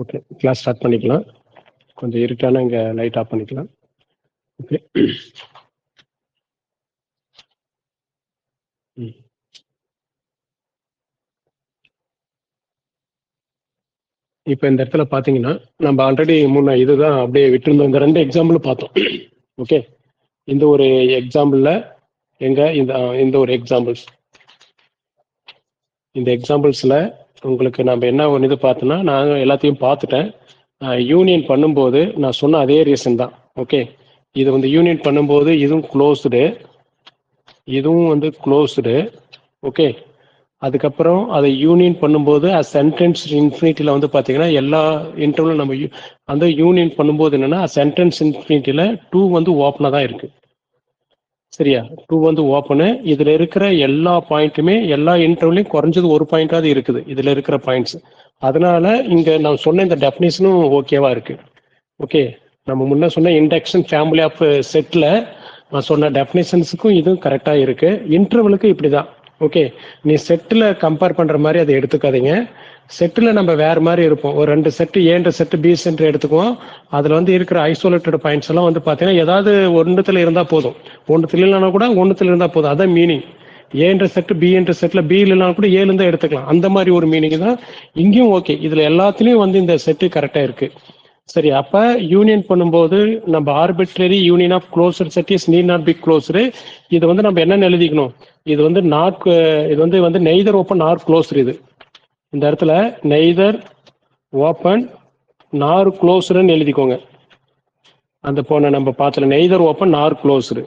Okay, class start பண்ணிக்கலாம். கொஞ்சம் இருட்டான இங்கே லைட் ஆஃப் பண்ணிக்கலாம். ஓகே. இப்போ இந்த இடத்துல பார்த்தீங்கன்னா நம்ம ஆல்ரெடி முன்ன இதுதான் அப்படியே விட்டுருந்தோம். இந்த 2 எக்ஸாம்பிள் பார்த்தோம். ஓகே, இந்த ஒரு எக்ஸாம்பிளில் இந்த ஒரு எக்ஸாம்பிள்ஸ், இந்த எக்ஸாம்பிள்ஸில் உங்களுக்கு நம்ம என்ன ஒரு இது பார்த்தோன்னா, நான் எல்லாத்தையும் பார்த்துட்டேன். யூனியன் பண்ணும்போது நான் சொன்ன அதே ரீசன் தான். ஓகே, இது வந்து யூனியன் பண்ணும்போது இதுவும் க்ளோஸ்டு, இதுவும் வந்து க்ளோஸ்டு. ஓகே, அதுக்கப்புறம் அதை யூனியன் பண்ணும்போது சென்டென்ஸ் இன்ஃபினிட்டியில் வந்து பார்த்தீங்கன்னா எல்லா இன்டர்வலும் நம்ம அந்த யூனியன் பண்ணும்போது என்னன்னா சென்டென்ஸ் இன்ஃபினிட்டியில் 2 வந்து ஓப்பனாக தான் இருக்கு. சரியா, 2 வந்து ஓப்பனு. இதுல இருக்கிற எல்லா பாயிண்ட்டுமே எல்லா இன்டர்வலையும் குறைஞ்சது ஒரு பாயிண்டாவது இருக்குது இதுல இருக்கிற பாயிண்ட்ஸ். அதனால இங்க நான் சொன்ன இந்த டெஃபினேஷனும் ஓகேவா இருக்கு. ஓகே, நம்ம முன்ன சொன்ன இண்டக்ஷன் ஃபேமிலி ஆஃப் செட்ல நான் சொன்ன டெஃபினேஷன்ஸுக்கும் இதுவும் கரெக்டா இருக்கு. இன்டர்வலுக்கு இப்படிதான். ஓகே, நீ செட்டில் கம்பேர் பண்ற மாதிரி அதை எடுத்துக்காதீங்க. செட்டில் நம்ம வேற மாதிரி இருப்போம். ஒரு 2 செட்டு ஏன்ற செட்டு பி சென்டர் எடுத்துக்குவோம். அதுல வந்து இருக்கிற ஐசோலேட்டட் பாயிண்ட்ஸ் எல்லாம் வந்து பாத்தீங்கன்னா ஏதாவது ஒன்றுத்துல இருந்தா போதும், ஒன்றுத்துல இல்லைன்னா கூட ஒன்றுத்துல இருந்தா போதும். அதான் மீனிங். ஏன்ற செட்டு பி என்ற செட்ல பி இல்லைன்னா கூட ஏழு தான் எடுத்துக்கலாம். அந்த மாதிரி ஒரு மீனிங் தான் இங்கேயும். ஓகே, இதுல எல்லாத்துலயும் வந்து இந்த செட்டு கரெக்டா இருக்கு. சரி, அப்ப யூனியன் பண்ணும்போது நம்ம arbitrary union of closed set is need not be closed. இது வந்து நம்ம என்னன்னு எழுதிக்கணும், இது வந்து இது வந்து நெய்தர் ஓப்பன் நார் க்ளோஸ்டு. இது இந்த இடத்துல நெய்தர் ஓப்பன் நார் க்ளோஸ்டுன்னு எழுதிக்கோங்க. அந்த போன நம்ம பார்த்தல நெய்தர் ஓப்பன் நார் க்ளோஸ்டு.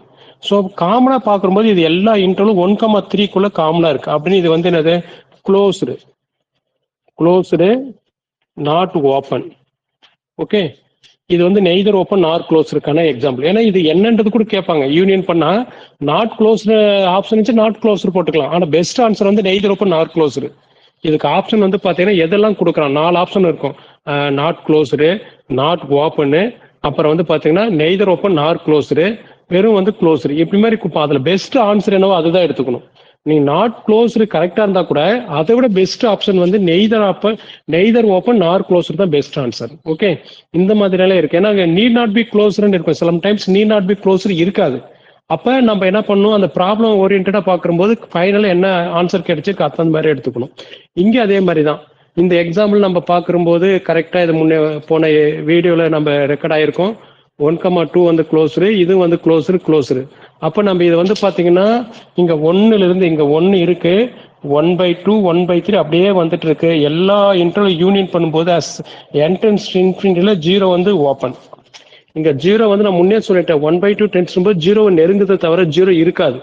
ஸோ காமனா பார்க்கும்போது இது எல்லா இன்டர்வலும் 1,3 காமனா இருக்கு. அப்படின்னு இது வந்து என்னது, க்ளோஸ்டு நாட் ஓப்பன். ஓகே, இது வந்து நெய்தர் ஓப்பன் நார் க்ளோஸ்டுக்கான எக்ஸாம்பிள். ஏன்னா இது என்னன்றது கூட கேட்பாங்க. யூனியன் பண்ணா நாட் க்ளோஸ்டு ஆப்ஷன் வச்சு நாட் க்ளோஸ்டு போட்டுக்கலாம். ஆனா பெஸ்ட் ஆன்சர் வந்து நெய்தர் ஓப்பன் நார் க்ளோஸ்டு. இதுக்கு ஆப்ஷன் வந்து பாத்தீங்கன்னா எதெல்லாம் கொடுக்குறான், 4 ஆப்ஷன் இருக்கும். நாட் க்ளோஸ்டு, நாட் ஓப்பனு, அப்புறம் வந்து பாத்தீங்கன்னா நெய்தர் ஓப்பன் நார் க்ளோஸ்டு, வெறும் வந்து க்ளோஸ்டு. இப்படி மாதிரி அதுல பெஸ்ட் ஆன்சர் என்னவோ அதுதான் எடுத்துக்கணும். நீங்க நாட் க்ளோஸ்டு கரெக்டா இருந்தா கூட அதை விட பெஸ்ட் ஆப்ஷன் வந்து நெய்தர் ஓப்பன் நார் க்ளோஸ்டு தான் பெஸ்ட் ஆன்சர். ஓகே, இந்த மாதிரி எல்லாம் இருக்கு. ஏன்னா நீட் நாட் பி க்ளோஸ்டுன்னு இருக்கும். சில times NEET not be closed இருக்காது. அப்ப நம்ம என்ன பண்ணணும், அந்த ப்ராப்ளம் ஓரியன்டா பார்க்கும்போது ஃபைனலா என்ன ஆன்சர் கிடைச்சிருக்கு அந்த மாதிரி எடுத்துக்கணும். இங்க அதே மாதிரி தான். இந்த எக்ஸாம்பிள் நம்ம பார்க்கும்போது கரெக்டா இது முன்னே போன வீடியோல நம்ம ரெக்கார்ட் ஆயிருக்கோம். 1,2 வந்து க்ளோஸ்டு, இது வந்து க்ளோஸ்டு. அப்ப நம்ம இது வந்து பாத்தீங்கன்னா இங்க 1ல இருந்து இங்க 1 இருக்கு, 1/2 1/3 அப்படியே வந்துட்டு இருக்கு. எல்லா இன்டர்வல் யூனியன் பண்ணும்போது என்ட்ரன்ஸ் இன்ஃபினிட்டில 0 வந்து ஓப்பன். இங்க 0 வந்து நான் முன்னே சொல்லிட்டேன், 1/2 டென்ஸ் 0 நெருங்குதை தவிர 0 இருக்காது.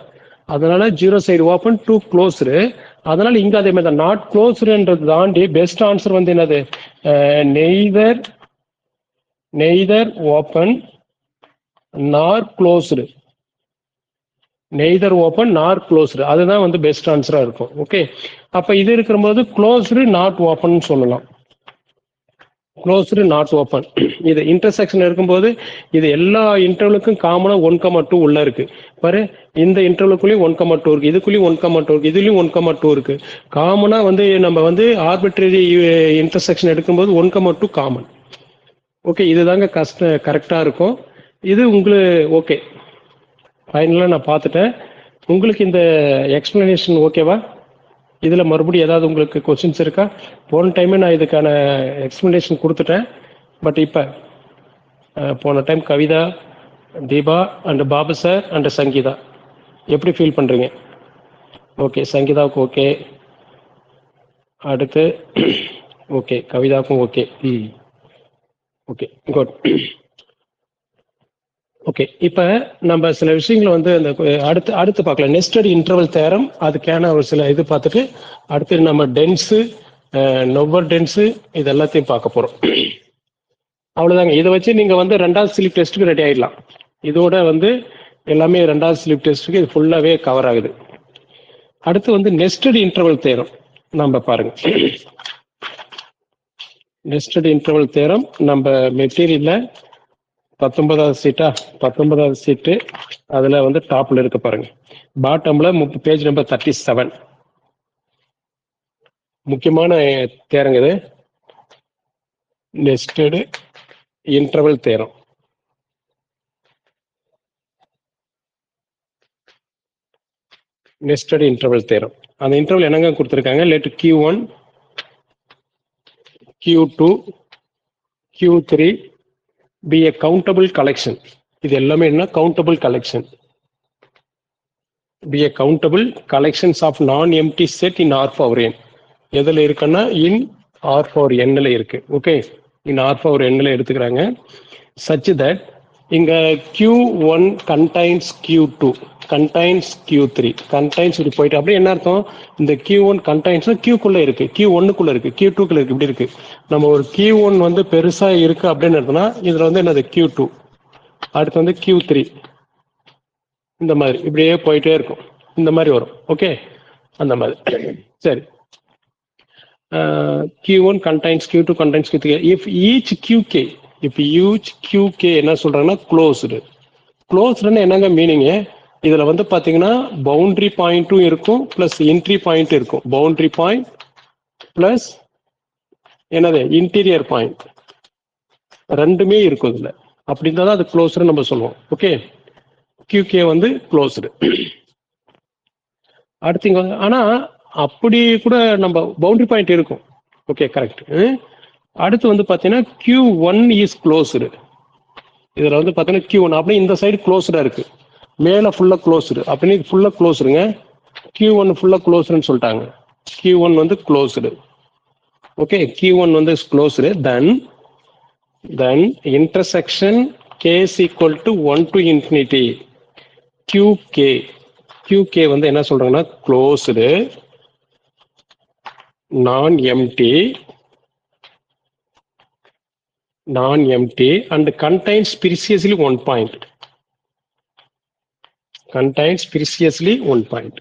அதனால 0 சைடு ஓப்பன், 2 க்ளோஸ்டு. அதனால இங்க அதே மாதிரி தான் நாட் க்ளோஸ்டுன்றது தாண்டி பெஸ்ட் ஆன்சர் வந்து என்னது, நெய்தர் ஓப்பன் நார் க்ளோஸ்டு. நெய்தர் ஓப்பன் நார் க்ளோஸ்டு, அதுதான் வந்து பெஸ்ட் ஆன்சரா இருக்கும். ஓகே, அப்ப இது இருக்கும்போது க்ளோஸ்டு நாட் ஓப்பன் சொல்லலாம். Closed not open. இது இன்டர்செக்ஷன் இருக்கும்போது இது எல்லா இன்டர்வலுக்கும் காமனா 1,2 உள்ள இருக்கு பாரு. இந்த இன்டர்வலுக்குள்ளேயும் 1,2 இருக்கு, இதுக்குள்ளேயும் 1,2 இருக்கு, இதுலயும் 1,2 இருக்கு. காமனா வந்து நம்ம வந்து ஆர்பிட்ரரி இன்டர்செக்ஷன் எடுக்கும்போது 1,2 காமன். ஓகே, இதுதாங்க கரெக்டா இருக்கும். இது உங்களுக்கு ஓகே, ஃபைனலாக நான் பார்த்துட்டேன். உங்களுக்கு இந்த எக்ஸ்பிளனேஷன் ஓகேவா? இதில் மறுபடியும் ஏதாவது உங்களுக்கு கொஸ்டின்ஸ் இருக்கா? போன டைமே நான் இதுக்கான எக்ஸ்பிளனேஷன் கொடுத்துட்டேன். பட் இப்போ போன time Kavitha, Deepa and Babu sir and Sangeetha எப்படி ஃபீல் பண்ணுறீங்க? ஓகே, சங்கீதாவுக்கு ஓகே, அடுத்து ஓகே, கவிதாவுக்கும் ஓகே. Okay, good. ஓகே, இப்போ நம்ம சில விஷயங்களை வந்து அந்த அடுத்து பார்க்கலாம். நெஸ்டட் இன்டர்வல் தேரம், அதுக்கான ஒரு சில இது பார்த்துட்டு அடுத்து நம்ம டென்ஸு, நொவர் டென்ஸு, இது எல்லாத்தையும் பார்க்க போகிறோம். அவ்வளோதாங்க. இதை வச்சு நீங்கள் வந்து 2வது ஸ்லீப் டெஸ்ட்டுக்கு ரெடி ஆகிடலாம். இதோட வந்து எல்லாமே 2வது ஸ்லீப் டெஸ்ட்டுக்கு இது ஃபுல்லாகவே கவர் ஆகுது. அடுத்து வந்து நெஸ்டட் இன்டர்வல் தேரம் நம்ம பாருங்க. நெஸ்டட் இன்டர்வல் தேரம் நம்ம மெட்டீரியல்ல 19வது சீட்டு அதுல வந்து டாப்ல இருக்கு பாருங்க. பாட்டம்ல பேஜ் நம்பர் 37. முக்கியமான தேரங்க இது, nested interval theorem. Nested interval theorem. அந்த இன்டர்வல் என்னங்க கொடுத்துருக்காங்க? Let Q1 Q2 Q3 be a countable collection. இது எல்லாமே என்ன? Countable collection. be a countable collections of non-empty set in R power n. எதுல இருக்குன்னா in R power n ல இருக்கு. Okay, in R power n ல எடுத்துக்கிறாங்க. such that இங்க Q1 contains Q2 contains Q3 contains இப்படி போயிட்டு அப்படியே என்ன அர்த்தம்? இந்த Q1 contains Q குள்ள இருக்கு, Q1 குள்ள இருக்கு, Q2 குள்ள இருக்கு, இப்படி இருக்கு. நம்ம ஒரு Q1 வந்து பெருசா இருக்கு அப்படின்னு எடுத்தோம்னா இதுல வந்து என்னது? Q2, அடுத்து வந்து Q3, இந்த மாதிரி இப்படியே போயிட்டே இருக்கும், இந்த மாதிரி வரும். ஓகே, அந்த மாதிரி. சரி, Q1 contains Q2 contains Q3 if each QK, if each QK என்ன சொல்றாங்கன்னா க்ளோஸ்டு. க்ளோஸ்டுன்னு என்னங்க மீனிங்? இதுல வந்து பாத்தீங்கன்னா பவுண்டரி பாயிண்ட்டும் இருக்கும் பிளஸ் என்ட்ரி பாயிண்ட் இருக்கும். பவுண்டரி பாயிண்ட் பிளஸ் என்னது? இன்டீரியர் பாயிண்ட் ரெண்டுமே இருக்கும் இதுல. அப்படி இருந்தா தான் அது க்ளோஸ்டு நம்ம சொல்லுவோம். ஓகே, QK வந்து க்ளோஸ்டு. அடுத்து இங்க வந்து ஆனா அப்படி கூட நம்ம பவுண்டரி பாயிண்ட் இருக்கும். Okay, correct. அடுத்து வந்து பாத்தீங்கன்னா Q1 இஸ் க்ளோஸ்டு. இதுல வந்து பாத்தீங்கன்னா Q1 அப்படி இந்த சைடு க்ளோஸ்டா இருக்கு, மேல ஃபுல்லா க்ளோஸ்டு, அப்படின்னு ஃபுல்லா க்ளோஸ்டுங்க. Q1 ஃபுல்லா க்ளோஸ்டுன்னு சொல்லிட்டாங்க. Q1 வந்து க்ளோஸ்டு. ஓகே, Q1 வந்து closed. then intersection K is equal to 1 to infinity QK வந்து என்ன சொல்றாங்கன்னா closed, non-empty and contains precisely one point. Contains precisely one point.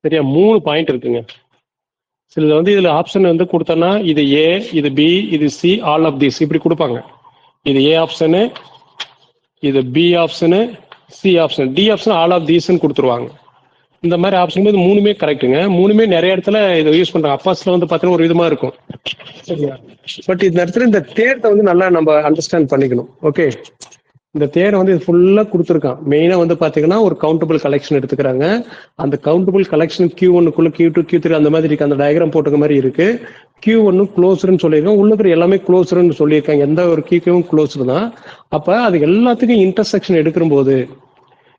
சரியா? 3 பாயிண்ட் இருக்குங்க. சில வந்து இதுல ஆப்ஷன் வந்து கொடுத்தோன்னா இது A, இது B, இது C, ஆல் ஆஃப் திஸ் இப்படி கொடுப்பாங்க. இது A ஆப்ஷனு, இது B option, C option, D option, all of தீஸ்ன்னு கொடுத்துருவாங்க. இந்த மாதிரி ஆப்ஷன் இது மூணுமே கரெக்டுங்க. மூணுமே நிறைய இடத்துல இதை யூஸ் பண்றாங்க. அப்பாஸ்ல வந்து பார்த்தீங்கன்னா ஒரு விதமா இருக்கும். சரியா? பட் இந்த இடத்துல இந்த தேர்த்தை வந்து நல்லா நம்ம அண்டர்ஸ்டாண்ட் பண்ணிக்கணும். ஓகே, இந்த தேரை வந்து இது ஃபுல்லா கொடுத்துருக்கான். மெயினா வந்து பாத்தீங்கன்னா ஒரு கவுண்டபிள் கலெக்ஷன் எடுத்துக்கிறாங்க. அந்த கவுண்டபிள் கலெக்ஷன் Q1 குள்ள Q2 Q3 அந்த மாதிரி இருக்கு. அந்த டயக்ராம் போட்டுக்க மாதிரி இருக்கு. Q1 க்ளோஸ்டுன்னு சொல்லியிருக்காங்க, உள்ள இருக்கிற எல்லாமே க்ளோஸ்டுன்னு சொல்லியிருக்காங்க. எந்த ஒரு Q1 க்ளோஸ்டு தான். அப்ப அது எல்லாத்துக்கும் இன்டர்செக்ஷன் எடுக்கும் போது,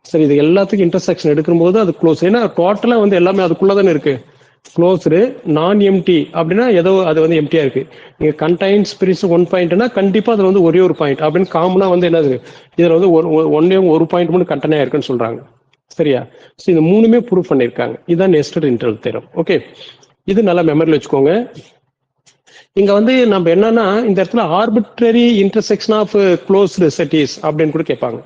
சரி, இது எல்லாத்துக்கும் இன்டர்செக்ஷன் எடுக்கும்போது அது க்ளோஸ். ஏன்னா டோட்டலா வந்து எல்லாமே அதுக்குள்ளதானே இருக்கு. க்ளோஸ்டு நான் எம்டி அப்படின்னா ஏதோ அது வந்து எம்டியா இருக்கு. நீங்க கண்டைன்ஸ் பிரிஸ் 1 பாயிண்ட்னா கண்டிப்பா அது வந்து ஒரே ஒரு பாயிண்ட் அப்படின்னு காமனா வந்து என்னது, இதுல வந்து ஒன்னே ஒரு பாயிண்ட் மட்டும் கண்டனா இருக்குன்னு சொல்றாங்க. சரியா? ஸோ இது மூணுமே ப்ரூவ் பண்ணியிருக்காங்க. இதுதான் நெஸ்டட் இன்டர்வல் தியரம். ஓகே, இது நல்லா மெமரியில் வச்சுக்கோங்க. இங்க வந்து நம்ம என்னன்னா இந்த இடத்துல arbitrary intersection of closed sets அப்படின்னு கூட கேட்பாங்க.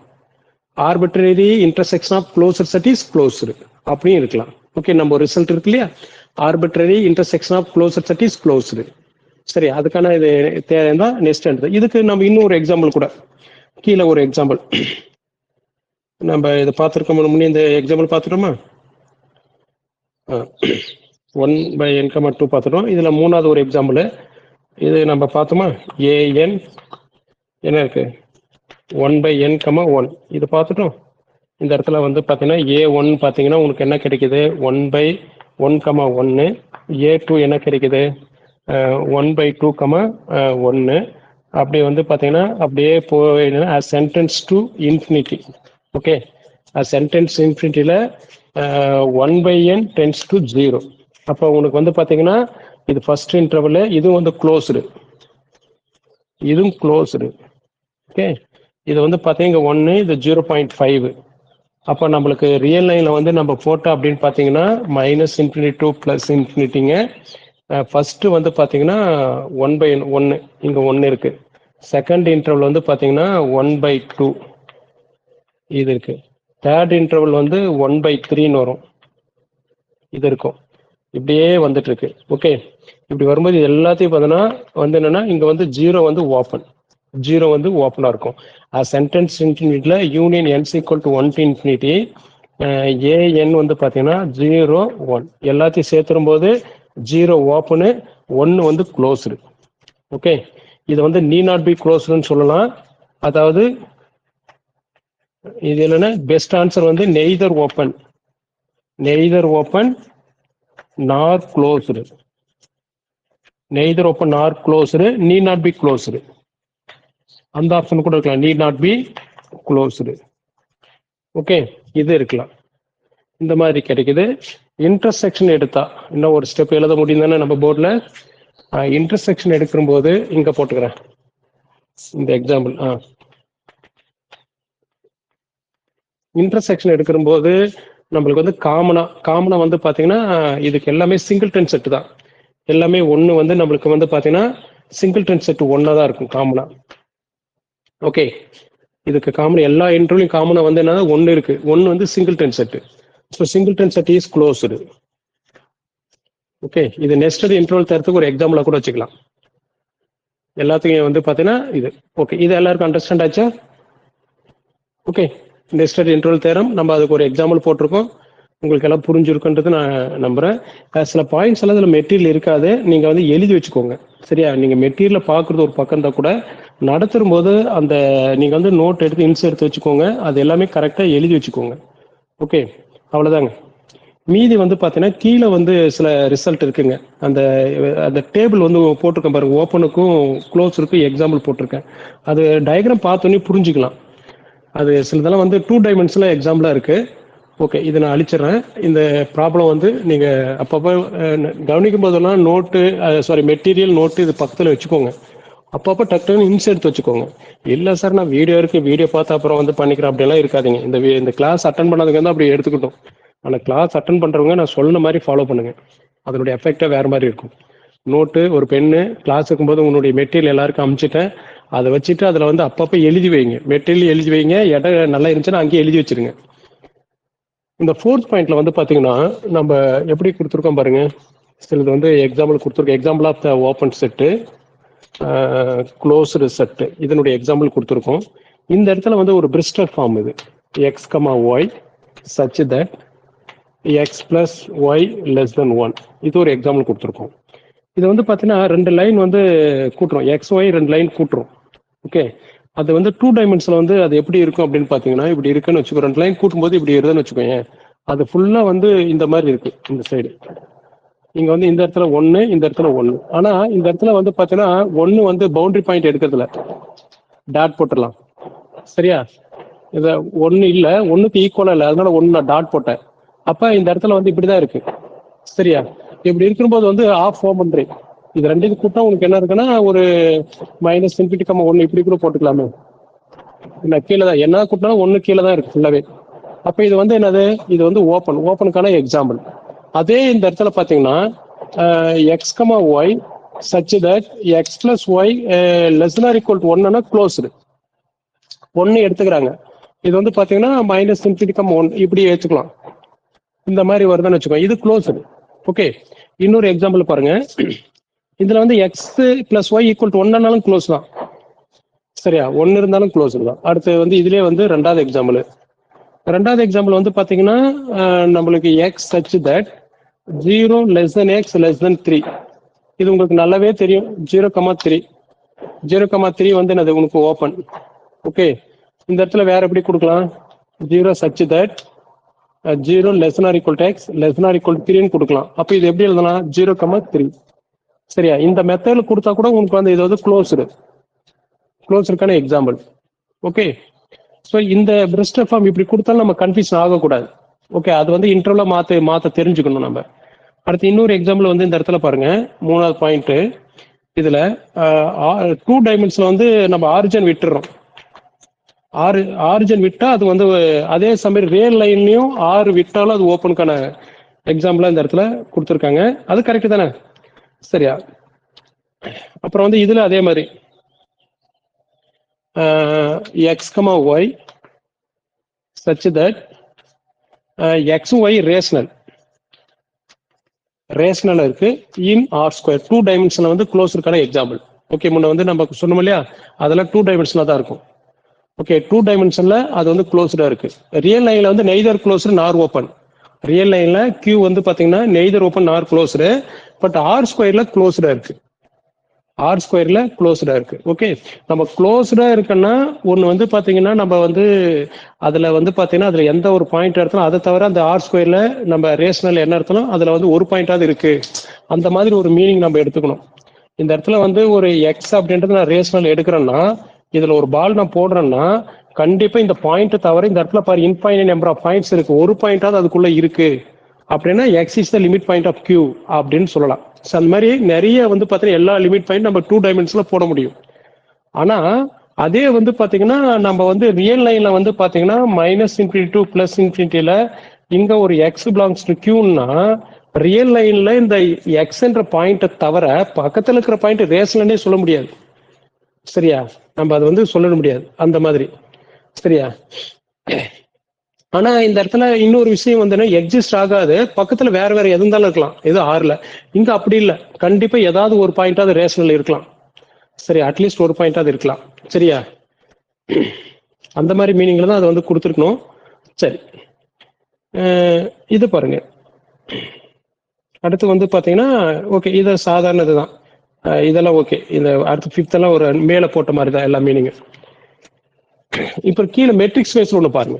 Arbitrary intersection of closed set is closed அப்படியும் இருக்கலாம். ஓகே, நம்ம ரிசல்ட் இருக்கு இல்லையா? Arbitrary intersection of closed set is closed. சரி, அதுக்கான இது தேவையா நெக்ஸ்ட் எடுத்து இதுக்கு நம்ம இன்னும் ஒரு எக்ஸாம்பிள் கூட கீழே ஒரு எக்ஸாம்பிள் நம்ம இதை பார்த்துருக்கோம். முன்னே இந்த எக்ஸாம்பிள் பார்த்துட்டோமா? 1/n,2 பார்த்துட்டோம். இதுல மூணாவது ஒரு எக்ஸாம்பிள் இது நம்ம பார்த்தோமா? an என்ன இருக்கு 1/n,1 இது பார்த்துட்டோம். இந்த இடத்துல வந்து பார்த்தீங்கன்னா A1 பார்த்தீங்கன்னா உங்களுக்கு என்ன கிடைக்குது? 1/1,1. A2 என்ன கிடைக்குது? 1/2,1. அப்படி வந்து பார்த்தீங்கன்னா அப்படியே போயிடுன்னா சென்டென்ஸ் டு இன்ஃபினிட்டி. ஓகே, சென்டென்ஸ் இன்ஃபினிட்டியில் 1/n டென்ஸ் டு 0. அப்போ உங்களுக்கு வந்து பார்த்தீங்கன்னா இது ஃபர்ஸ்ட் இன்டர்வல், இதுவும் வந்து க்ளோஸ்டு, இதுவும் க்ளோஸ்டு. ஓகே, இது வந்து பார்த்தீங்கன்னா 1, இது 0.5. அப்போ நம்மளுக்கு ரியல் லைன்ல வந்து நம்ம போட்டோம் அப்படின்னு பார்த்தீங்கன்னா -∞ to +∞ ஃபர்ஸ்ட் வந்து பார்த்தீங்கன்னா 1/1 இங்க 1 இருக்கு. செகண்ட் இன்டர்வல் வந்து பார்த்தீங்கன்னா 1/2 இது இருக்கு. தேர்ட் இன்டர்வல் வந்து 1/3ன்னு வரும், இது இருக்கும். இப்படியே வந்துட்டு இருக்கு. ஓகே, இப்படி வரும்போது இது எல்லாத்தையும் பார்த்தீங்கன்னா வந்து என்னன்னா இங்க வந்து 0 வந்து ஓப்பன், 0 வந்து ஓப்பனாக இருக்கும். சென்டென்ஸ் இன்ஃபினிட்டியில் யூனியன் என்ஸ் equal to 1 to infinity, A N வந்து பார்த்தீங்கன்னா 0 1 எல்லாத்தையும் சேர்த்துடும் போது 0 ஓப்பனு 1 வந்து க்ளோஸ்டு. ஓகே, இது வந்து நீ நாட் பி க்ளோஸ்டுன்னு சொல்லலாம். அதாவது இது என்னன்னா பெஸ்ட் ஆன்சர் வந்து நெய்தர் ஓப்பன் நார் க்ளோஸ்டு, நெய்தர் ஓப்பன் நார் க்ளோஸ்டு, நீ நாட் பி க்ளோஸ்டு. அந்த ஆப்ஷன் கூட இருக்கலாம், NEET not be closed. Okay, இது இருக்கலாம். இந்த மாதிரி கிடைக்குது. இன்டர்செக்ஷன் எடுத்தா இன்னும் ஒரு ஸ்டெப் எழுத முடியும் தானே நம்ம போர்டில். இன்டர்செக்ஷன் எடுக்கிற போது இங்க போட்டுக்கிறேன் இந்த எக்ஸாம்பிள். இன்டர்செக்ஷன் எடுக்கிற போது நம்மளுக்கு வந்து காமனா வந்து பாத்தீங்கன்னா இதுக்கு எல்லாமே சிங்கிள்டன் செட் தான். எல்லாமே ஒன்று வந்து நம்மளுக்கு வந்து பாத்தீங்கன்னா சிங்கிள்டன் செட் ஒன்னா தான் இருக்கும் காமனா. ஓகே, இதுக்கு காமன் எல்லா இன்டர்வியூலையும் காமனா வந்து என்ன ஒன்று இருக்கு. ஒன்று வந்து singleton set. So singleton set is closed. Okay, இது நெஸ்டட் இன்டர்வல் தரத்துக்கு ஒரு எக்ஸாம்பிளா கூட வச்சுக்கலாம். எல்லாத்துக்கும் வந்து பாத்தீங்கன்னா இது. ஓகே, இது எல்லாருக்கும் அண்டர்ஸ்டாண்ட் ஆச்சா? ஓகே, நெஸ்டட் இன்டர்வல் தேரம் நம்ம அதுக்கு ஒரு எக்ஸாம்பிள் போட்டிருக்கோம். உங்களுக்கு எல்லாம் புரிஞ்சிருக்குன்றது நான் நம்புறேன். சில பாயிண்ட்ஸ் எல்லாம் இதுல மெட்டீரியல் இருக்காது, நீங்க வந்து எழுதி வச்சுக்கோங்க. சரியா? நீங்க மெட்டீரியல் பாக்குறது ஒரு பக்கம் தான் கூட நடத்தும் போது அந்த நீங்க வந்து நோட் எடுத்து இன்ஸ் எடுத்து வச்சுக்கோங்க. அது எல்லாமே கரெக்டா எழுதி வச்சுக்கோங்க. ஓகே, அவ்வளவுதாங்க. மீதி வந்து பாத்தீங்கன்னா கீழே வந்து சில ரிசல்ட் இருக்குங்க. அந்த அந்த டேபிள் வந்து போட்டிருக்கேன் பாருங்க, ஓப்பனுக்கும் க்ளோஸருக்கும் எக்ஸாம்பிள் போட்டிருக்கேன். அது டயக்ராம் பார்த்தோன்னே புரிஞ்சுக்கலாம். அது சிலதெல்லாம் வந்து 2 டைமென்ஷன்ல எக்ஸாம்பிளா இருக்கு. ஓகே, இதை நான் அழிச்சிடறேன். இந்த ப்ராப்ளம் வந்து நீங்க அப்பப்போ கவனிக்கும் போதெல்லாம் நோட்டு மெட்டீரியல் நோட்டு இது பக்கத்தில் வச்சுக்கோங்க. அப்பப்போ டக்குன்னு இன்ஸ் எடுத்து வச்சுக்கோங்க. இல்லை சார் நான் வீடியோ பார்த்து அப்புறம் வந்து பண்ணிக்கிறேன் அப்படியெல்லாம் இருக்காதிங்க. இந்த கிளாஸ் அட்டன் பண்ணதுக்கு வந்து அப்படி எடுத்துக்கிட்டோம். ஆனால் கிளாஸ் அட்டன் பண்ணுறவங்க நான் சொன்ன மாதிரி ஃபாலோ பண்ணுங்க. அதனுடைய எஃபெக்டே வேறு மாதிரி இருக்கும். நோட்டு ஒரு பென்னு கிளாஸ் இருக்கும்போது உன்னுடைய மெட்டீரியல் எல்லாருக்கும் அமுச்சிட்டேன். அதை வச்சுட்டு அதில் வந்து அப்பப்போ எழுதி வைங்க. மெட்டீரியல் எழுதி வைங்க. இடம் நல்லா இருந்துச்சுன்னா அங்கேயே எழுதி வச்சிருங்க. இந்த 4th பாயிண்ட்ல வந்து பார்த்தீங்கன்னா நம்ம எப்படி கொடுத்துருக்கோம் பாருங்க. சிலது வந்து எக்ஸாம்பிள் கொடுத்துருக்கோம். Example of the open set, closed set, இதனுடைய எக்ஸாம்பிள் கொடுத்துருக்கோம். இந்த இடத்துல வந்து ஒரு பிரிஸ்டர் ஃபார்ம் இது x, y such that x plus y less than 1. இது ஒரு எக்ஸாம்பிள் கொடுத்துருக்கோம். இது வந்து பார்த்தீங்கன்னா 2 லைன் வந்து கூட்டுறோம். XY 2 லைன் கூட்டுறோம். ஓகே, அது வந்து 2 டைமென்ஷன்ல வந்து அது எப்படி இருக்கும் அப்படின்னு பார்த்தீங்கன்னா இப்படி இருக்குன்னு வச்சுக்கோ. 2 லைன் கூட்டும்போது இப்படி இருக்குதுன்னு வச்சுக்கோங்க. அது ஃபுல்லா வந்து இந்த மாதிரி இருக்கு. இந்த சைடு இங்க வந்து இந்த இடத்துல 1, இந்த இடத்துல 1. ஆனா இந்த இடத்துல வந்து பாத்தீங்கன்னா 1 வந்து பவுண்டரி பாயிண்ட் எடுக்கிறதுல டாட் போட்டுடலாம். சரியா? இத 1 இல்ல, 1க்கு ஈக்குவலா இல்ல, அதனால 1 நான் டாட் போட்டேன். அப்ப இந்த இடத்துல வந்து இப்படிதான் இருக்கு. சரியா? இப்படி இருக்கும்போது வந்து ஆஃப் பவுண்டரி இது ரெண்டுக்கு கூட்டம் உங்களுக்கு என்ன இருக்குன்னா ஒரு -∞, 1 இப்படி கூட போட்டுக்கலாமே. கீழே தான் என்ன கூட்டினாலும் 1 கீழே தான் இருக்கு ஃபுல்லாவே. அப்ப இது வந்து என்னது? இது வந்து ஓப்பனுக்கான எக்ஸாம்பிள். அதே இந்த இடத்துல பாத்தீங்கன்னா x, y such that x plus y less than or equal to 1 closed 1 எடுத்துக்கிறாங்க. இது வந்து பாத்தீங்கன்னா -∞, 1 இப்படி வச்சுக்கலாம். இந்த மாதிரி வருதுன்னு வச்சுக்கோங்க. இது க்ளோஸ்டு. ஓகே, இன்னொரு எக்ஸாம்பிள் பாருங்க. இதுல வந்து x plus y equal to 1 close தான். சரியா? 1 இருந்தாலும் க்ளோஸ் தான். அடுத்து வந்து இதுலயே வந்து ரெண்டாவது எக்ஸாம்பிள் வந்து பாத்தீங்கன்னா நம்மளுக்கு x such that 0 less than x less than 3. இது உங்களுக்கு நல்லாவே தெரியும். 0,3 வந்து என்னது உங்களுக்கு ஓப்பன். ஓகே, இந்த இடத்துல வேற எப்படி கொடுக்கலாம்? 0 such that 0 less than or equal to x less than or equal to 3 கொடுக்கலாம். அப்ப இது எப்படி எழுதலாம்? 0,3. சரியா? இந்த மெத்தட்ல கொடுத்தா கூட உங்களுக்கு வந்து இது வந்து க்ளோஸ்டுக்கான எக்ஸாம்பிள். ஓகே, ஸோ இந்த பிரிஸ்டர் ஃபார்ம் இப்படி கொடுத்தாலும் நம்ம கன்ஃபியூஷன் ஆகக்கூடாது. ஓகே, அது வந்து இன்டர்வலா மாத்த தெரிஞ்சுக்கணும் நம்ம. அடுத்து இன்னொரு எக்ஸாம்பிள் வந்து இந்த இடத்துல பாருங்க. 3வது பாயிண்ட். இதுல 2 டைமென்ஷன்ல வந்து நம்ம ஆரிஜின் விட்டுறோம். ஆரிஜின் விட்டா அது வந்து அதே சமயம் ரியல் லைன்லயும் 6 விட்டாலும் அது ஓப்பனுக்கான எக்ஸாம்பிளா இந்த இடத்துல கொடுத்துருக்காங்க. அது கரெக்ட் தானே? சரியா? அப்புறம் வந்து இதுல அதே மாதிரி x, y such that x, y rational இருக்கு இன் R². 2 டைமென்ஷன்ல வந்து க்ளோஸ்டுக்கான எக்ஸாம்பிள். ஓகே, முன்ன வந்து நம்ம சொன்னோம் இல்லையா, அதெல்லாம் 2 டைமென்ஷனாக தான் இருக்கும். ஓகே, 2 டைமென்ஷன்ல அது வந்து க்ளோஸ்டா இருக்கு. ரியல் லைன்ல வந்து நெய்தர் க்ளோஸ்டு நார் ஓப்பன். ரியல் லைன்ல கியூ வந்து பாத்தீங்கன்னா நெய்தர் ஓப்பன் நார் க்ளோஸ்டு, பட் ஆர் ஸ்கொயர்ல க்ளோஸ்டா இருக்கு. ஆர் ஸ்கொயர்ல க்ளோஸ்டா இருக்கு. ஓகே, நம்ம க்ளோஸ்டா இருக்குன்னா ஒன்று வந்து பாத்தீங்கன்னா நம்ம வந்து அதுல வந்து பாத்தீங்கன்னா அதுல எந்த ஒரு பாயிண்ட் எடுத்தாலும் அதை தவிர அந்த ஆர் ஸ்கொயர்ல நம்ம ரேஷனல் என்ன எடுத்தாலும் அதுல வந்து ஒரு பாயிண்டாவது இருக்கு, அந்த மாதிரி ஒரு மீனிங் நம்ம எடுத்துக்கணும். இந்த இடத்துல வந்து ஒரு எக்ஸ் அப்படின்றது நான் ரேஷனல் எடுக்கிறேன்னா, இதுல ஒரு பால் நான் போடுறேன்னா கண்டிப்பா இந்த பாயிண்ட் தவிர இந்த இடத்துல பாரு இன்ஃபைனைட் நம்பர் ஆஃப் பாயிண்ட்ஸ் இருக்கு, ஒரு பாயிண்டாவது அதுக்குள்ள இருக்கு அப்படின்னா x is the limit point of q அப்படின்னு சொல்லலாம். ஸோ அந்த மாதிரி நிறைய வந்து பார்த்தீங்கன்னா எல்லா லிமிட் பாயிண்ட் நம்ம 2 டைமென்ஷன்ல போட முடியும். ஆனா அதே வந்து பாத்தீங்கன்னா நம்ம வந்து ரியல் லைன்ல வந்து பாத்தீங்கன்னா -∞ to +∞ இங்க ஒரு எக்ஸ் பிலாங்ஸ் டு கியூன்னா ரியல் லைன்ல இந்த எக்ஸ்ன்ற பாயிண்ட்டை தவிர பக்கத்துல இருக்கிற பாயிண்ட் ரேஷனே சொல்ல முடியாது. சரியா, நம்ம அது வந்து சொல்ல முடியாது அந்த மாதிரி. சரியா, ஆனா இந்த இடத்துல இன்னொரு விஷயம் வந்து எக்ஸிஸ்ட் ஆகாது, பக்கத்துல வேற வேற எது இருந்தாலும் இருக்கலாம், எது ஆறுல. இங்க அப்படி இல்லை, கண்டிப்பா ஏதாவது ஒரு பாயிண்டாவது ரேஷனல் இருக்கலாம். சரி, அட்லீஸ்ட் ஒரு பாயிண்டாவது இருக்கலாம். சரியா, அந்த மாதிரி மீனிங்ல தான் அதை வந்து கொடுத்துருக்கணும். சரி, இது பாருங்க. அடுத்து வந்து பாத்தீங்கன்னா ஓகே, இது சாதாரண இதுதான், இதெல்லாம் ஓகே. இந்த அடுத்து 5th எல்லாம் ஒரு மேல போட்ட மாதிரி தான் எல்லா மீனிங். இப்ப கீழே மெட்ரிக் ஸ்பேஸ் ஒண்ணு பாருங்க.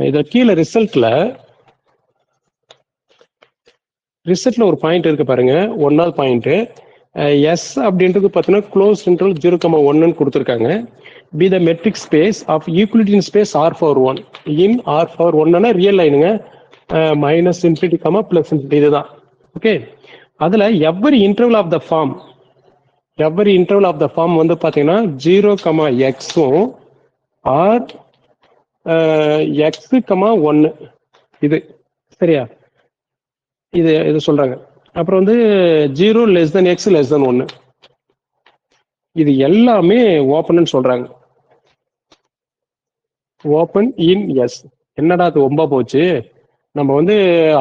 இத கீழே ரிசல்ட்ல ஒரு பாயிண்ட் இருக்கு பாருங்க, 1வது பாயிண்ட் எஸ் அப்படின்றது பார்த்தீங்கன்னா க்ளோஸ் இன்டர்வல் 0,1 கொடுத்துருக்காங்க. Be the metric space of Euclidean space R⁴1 in R⁴1 real லைனுங்க, -∞, +∞, இதுதான். ஓகே, அதுல every interval of the form வந்து பாத்தீங்கன்னா 0,x ஆர் x,1 இது. சரியா, இது சொல்றாங்க. அப்புறம் வந்து 0 x <1 இது எல்லாமே ஓப்பன் சொல்றாங்க. Open in S. என்னடா அது ஒம்பா போச்சு, நம்ம வந்து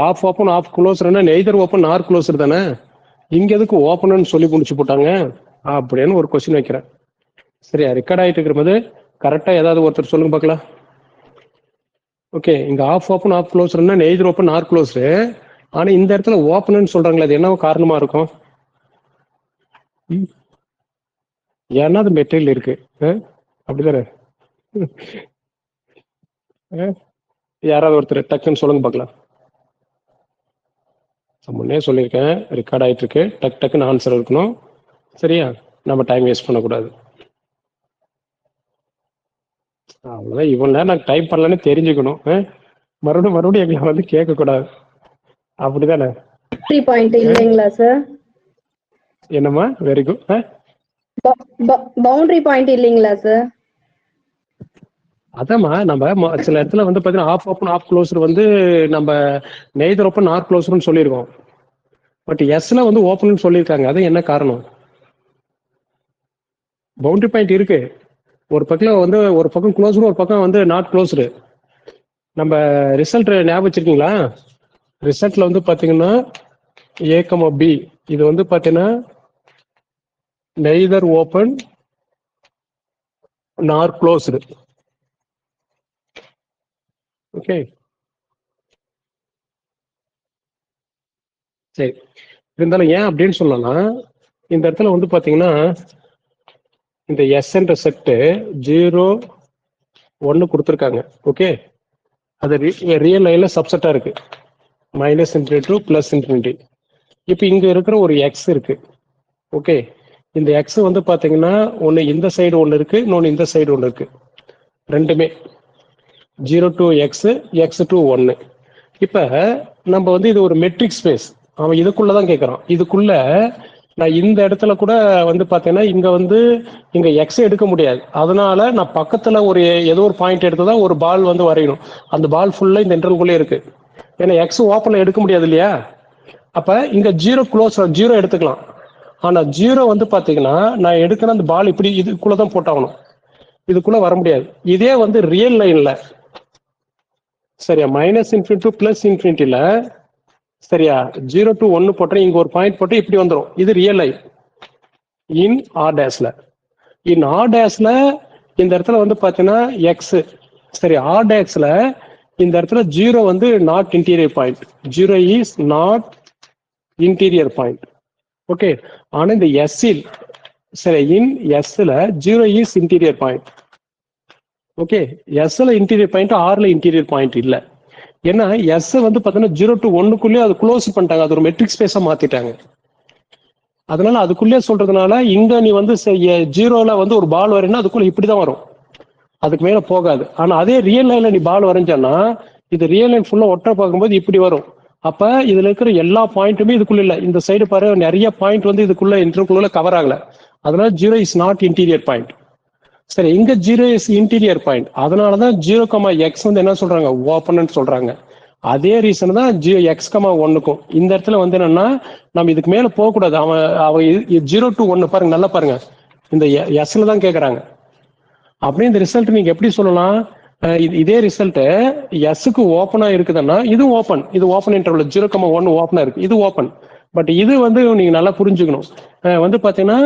ஆஃப் ஓப்பன் ஆஃப் க்ளோஸ்னா நெய்தர் ஓப்பன் ஆர் க்ளோசர் தானே, இங்க எதுக்கு ஓப்பன் சொல்லி முடிச்சு போட்டாங்க அப்படின்னு ஒரு கொஸ்டின் வைக்கிறேன். சரியா, ரெக்கார்ட் ஆகிட்டு இருக்கிறது கரெக்டா ஏதாவது ஒருத்தர் சொல்லுங்க பார்க்கலாம். ஓகே, இங்க ஆஃப் ஓப்பன் ஆஃப் க்ளோசர்னா நெய்தர் ஓப்பன் ஆர் க்ளோசர், ஆனா இந்த இடத்துல ஓப்பன் சொல்றாங்களே, அது என்ன காரணமா இருக்கும்? ஏன்னா அது மெட்டீரியல் இருக்கு, அப்படிதானே? யாராவது ஒருத்தர் டக்குன்னு சொல்லுங்க பார்க்கலாம். முன்னே சொல்லியிருக்கேன், ரெக்கார்ட் ஆயிட்டு இருக்கு, டக்குன்னு ஆன்சர் இருக்கணும். சரியா, நம்ம டைம் வேஸ்ட் பண்ணக்கூடாது. அவ்வளவுதான், இவ்வளவு நேரம் நான் டைப் பண்ணலன்னு தெரிஞ்சுக்கணும், மறுபடியும் எங்களை வந்து கேட்க கூடாது, அப்படிதானே? இல்லைங்களா சார்? என்னம்மா, வெரி குட். பவுண்டரி பாயிண்ட் இல்லைங்களா சார்? அதாம்மா, நம்ம சில இடத்துல வந்து பாத்தீங்கன்னா ஆஃப் ஓப்பன் ஆஃப் க்ளோசர் வந்து நம்ம நெய்தர் ஓப்பன் ஆர் க்ளோசர்னு சொல்லியிருக்கோம், பட் எஸ்ல வந்து ஓப்பன் சொல்லியிருக்காங்க. அது என்ன காரணம்? பவுண்டரி பாயிண்ட் இருக்கு, ஒரு பக்கம் வந்து ஒரு பக்கம் க்ளோஸ்டு, ஒரு பக்கம் வந்து நாட் க்ளோஸ்டு. நம்ம ரிசல்ட் ஞாபகம் வச்சிருக்கீங்களா? ரிசல்ட்ல வந்து பாத்தீங்கன்னா A, B இது வந்து பாத்தீங்கன்னா நெய்தர் ஓப்பன் நார் க்ளோஸ்டு. ஓகே, சரி. இருந்தாலும் ஏன் அப்படின்னு சொல்லலாம், இந்த இடத்துல வந்து பாத்தீங்கன்னா இந்த எஸ் என்ற செட்டு 0, 1 கொடுத்துருக்காங்க. ஓகே, அது ரியல் லைன்ல சப்செட்டா இருக்கு, -∞ to +∞. இப்போ இங்க இருக்கிற ஒரு எக்ஸ் இருக்கு. ஓகே, இந்த எக்ஸ் வந்து பாத்தீங்கன்னா ஒன்னு இந்த சைடு ஒன்னு இருக்கு, இன்னொன்னு இந்த சைடு ஒன்னு இருக்கு, ரெண்டுமே 0 to x, x to 1. இப்ப நம்ம வந்து இது ஒரு மெட்ரிக் ஸ்பேஸ், அவன் இதுக்குள்ளதான் கேட்கறான். இதுக்குள்ள நான் இந்த இடத்துல கூட வந்து பாத்தீங்கன்னா இங்க வந்து இங்க எக்ஸ் எடுக்க முடியாது, அதனால நான் பக்கத்துல ஒரு ஏதோ ஒரு பாயிண்ட் எடுத்துதான் ஒரு பால் வந்து வரையணும். அந்த பால் ஃபுல்லா இந்த இன்டர்வல்குள்ளே இருக்கு, ஏன்னா எக்ஸ் ஓப்பன்ல எடுக்க முடியாது இல்லையா. அப்ப இங்க 0 க்ளோஸ் 0 எடுத்துக்கலாம், ஆனா 0 வந்து பாத்தீங்கன்னா நான் எடுக்கிற அந்த பால் இப்படி இதுக்குள்ளதான் போட்டாகணும், இதுக்குள்ள வர முடியாது. இதே வந்து ரியல் லைன்ல சரியா, மைனஸ் இன்ஃபினிட்டி டு பிளஸ் இன்ஃபினிட்டில சரியா 0 to 1 போட்டா இங்க ஒரு பாயிண்ட் போட்டு இப்படி வந்துடும். இது ரியல் லைன் இன் ஆர் டேஷ்ல. இன் ஆர் டேஷ்ல இந்த இடத்துல வந்து பாத்தீங்கன்னா எக்ஸ். சரி, ஆர் டேஷ்ல இந்த இடத்துல 0 வந்து not interior point. 0 is not interior point. Okay, ஆனா இந்த எஸ்ஸில் சரி இன் எஸ்ல 0 இஸ் இன்டீரியர் பாயிண்ட். ஓகே, எஸ்ல இன்டீரியர் பாயிண்ட், ஆர்ல இன்டீரியர் பாயிண்ட் இல்ல. ஏன்னா எஸ் வந்து பாத்தீங்கன்னா 0 to 1க்குள்ளேயே அது க்ளோஸ் பண்ணிட்டாங்க, அது ஒரு மெட்ரிக் ஸ்பேஸா மாத்திட்டாங்க. அதனால அதுக்குள்ளேயே சொல்றதுனால இங்க நீ வந்து 0ல வந்து ஒரு பால் வரைனா அதுக்குள்ள இப்படிதான் வரும், அதுக்கு மேல போகாது. ஆனா அதே ரியல் லைன்ல நீ பால் வரைஞ்சன்னா இது ரியல் லைன் ஃபுல்லா ஒட்ட பார்க்கும்போது இப்படி வரும். அப்ப இதுல இருக்கிற எல்லா பாயிண்ட்டுமே இதுக்குள்ள இல்ல. இந்த சைடு பாரு, நிறைய பாயிண்ட் வந்து இதுக்குள்ள இன்டர்குள்ள கவர் ஆகல. அதனால 0 இஸ் நாட் இன்டீரியர் பாயிண்ட். சரி, இங்க 0 இஸ் இன்டீரியர் பாயிண்ட். அதனாலதான் 0, எக்ஸ் வந்து என்ன சொல்றாங்க, ஓப்பன் சொல்றாங்க. அதே ரீசன் தான் எக்ஸ், 1க்கும். இந்த இடத்துல வந்து என்னன்னா நம்ம இதுக்கு மேல போக கூடாது. அவன் 0 to 1 பாருங்க, நல்லா பாருங்க, இந்த எஸ்ல தான் கேக்குறாங்க. அப்படியே இந்த ரிசல்ட் நீங்க எப்படி சொல்லலாம், இதே ரிசல்ட் எஸ்க்கு ஓப்பனா இருக்குதுன்னா இது ஓப்பன், இது ஓப்பன் இன்டர்வல் 0,1 ஓப்பனா இருக்கு, இது ஓப்பன். பட் இது வந்து நீங்க நல்லா புரிஞ்சுக்கணும். வந்து பாத்தீங்கன்னா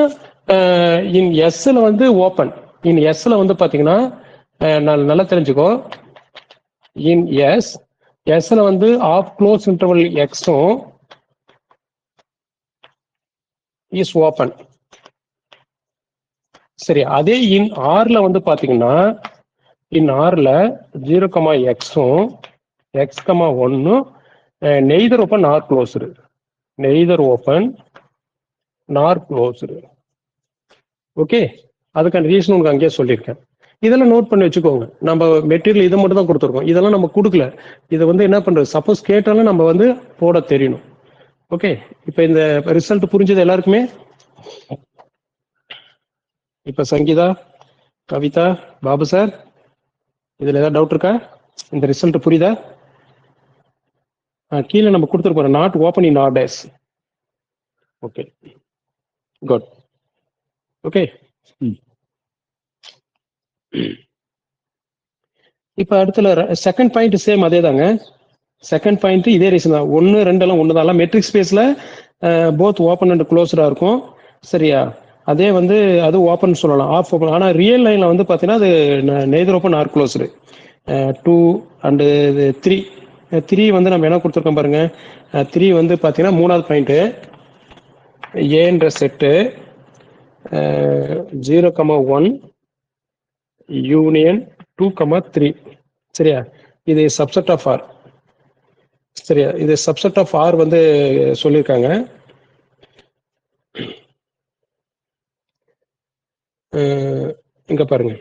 இன் எஸ்ல வந்து ஓப்பன், இன் எஸ்ல வந்து பாத்தீங்கன்னா நல்லா தெரிஞ்சுக்கோ, இன் எஸ்ல வந்து ஆஃப் க்ளோஸ் இன்டர்வல் எக்ஸும் இஸ் ஓப்பன். சரி, அதே இன் ஆர்ல வந்து பாத்தீங்கன்னா இன் ஆர்ல 0, எக்ஸும் எக்ஸ், 1 நெய்தர் ஓப்பன் நார் க்ளோஸ்டு, நெய்தர் ஓப்பன் நார் க்ளோஸ்டு. ஓகே, அதுக்கான ரீசன் உங்களுக்கு அங்கேயே சொல்லியிருக்கேன். இதெல்லாம் நோட் பண்ணி வச்சுக்கோங்க. நம்ம மெட்டீரியல் இதை மட்டும் தான் கொடுத்துருக்கோம், இதெல்லாம் நம்ம கொடுக்கல. இதை வந்து என்ன பண்றது, சப்போஸ் கேட்டாலும் நம்ம வந்து போட தெரியணும். ஓகே, இப்ப இந்த ரிசல்ட் புரிஞ்சது எல்லாருக்குமே? இப்ப சங்கீதா, கவிதா, பாபு சார், இதுல ஏதாவது டவுட் இருக்கா? இந்த ரிசல்ட் புரியுதா? கீழே நம்ம கொடுத்துருப்போம், not open in R dash. Okay, good. Okay, இப்ப அடுத்துல செகண்ட் பாயிண்ட் சேம் அதே தாங்க. செகண்ட் பாயிண்ட் இதே ரீசன் தான், 1, 2 எல்லாம் ஒன்று தான். மெட்ரிக் ஸ்பேஸ்ல போத் ஓப்பன் அண்ட் க்ளோஸ்டா இருக்கும். சரியா, அதே வந்து அது ஓப்பன் சொல்லலாம், ஆஃப் ஓப்பன். ஆனா ரியல் லைன்ல வந்து பாத்தீங்கன்னா அது neither open or closed. 2 and 3 வந்து நம்ம என்ன கொடுத்துருக்கோம் பாருங்க. 3 வந்து பாத்தீங்கன்னா மூணாவது பாயிண்ட், ஏன்ற செட்டு 0,1 யூனியன் 2,3. சரியா, இது சப்செட் ஆஃப் ஆர். சரியா, இது சப்செட் ஆஃப் ஆர் வந்து சொல்லியிருக்காங்க. இங்க பாருங்க,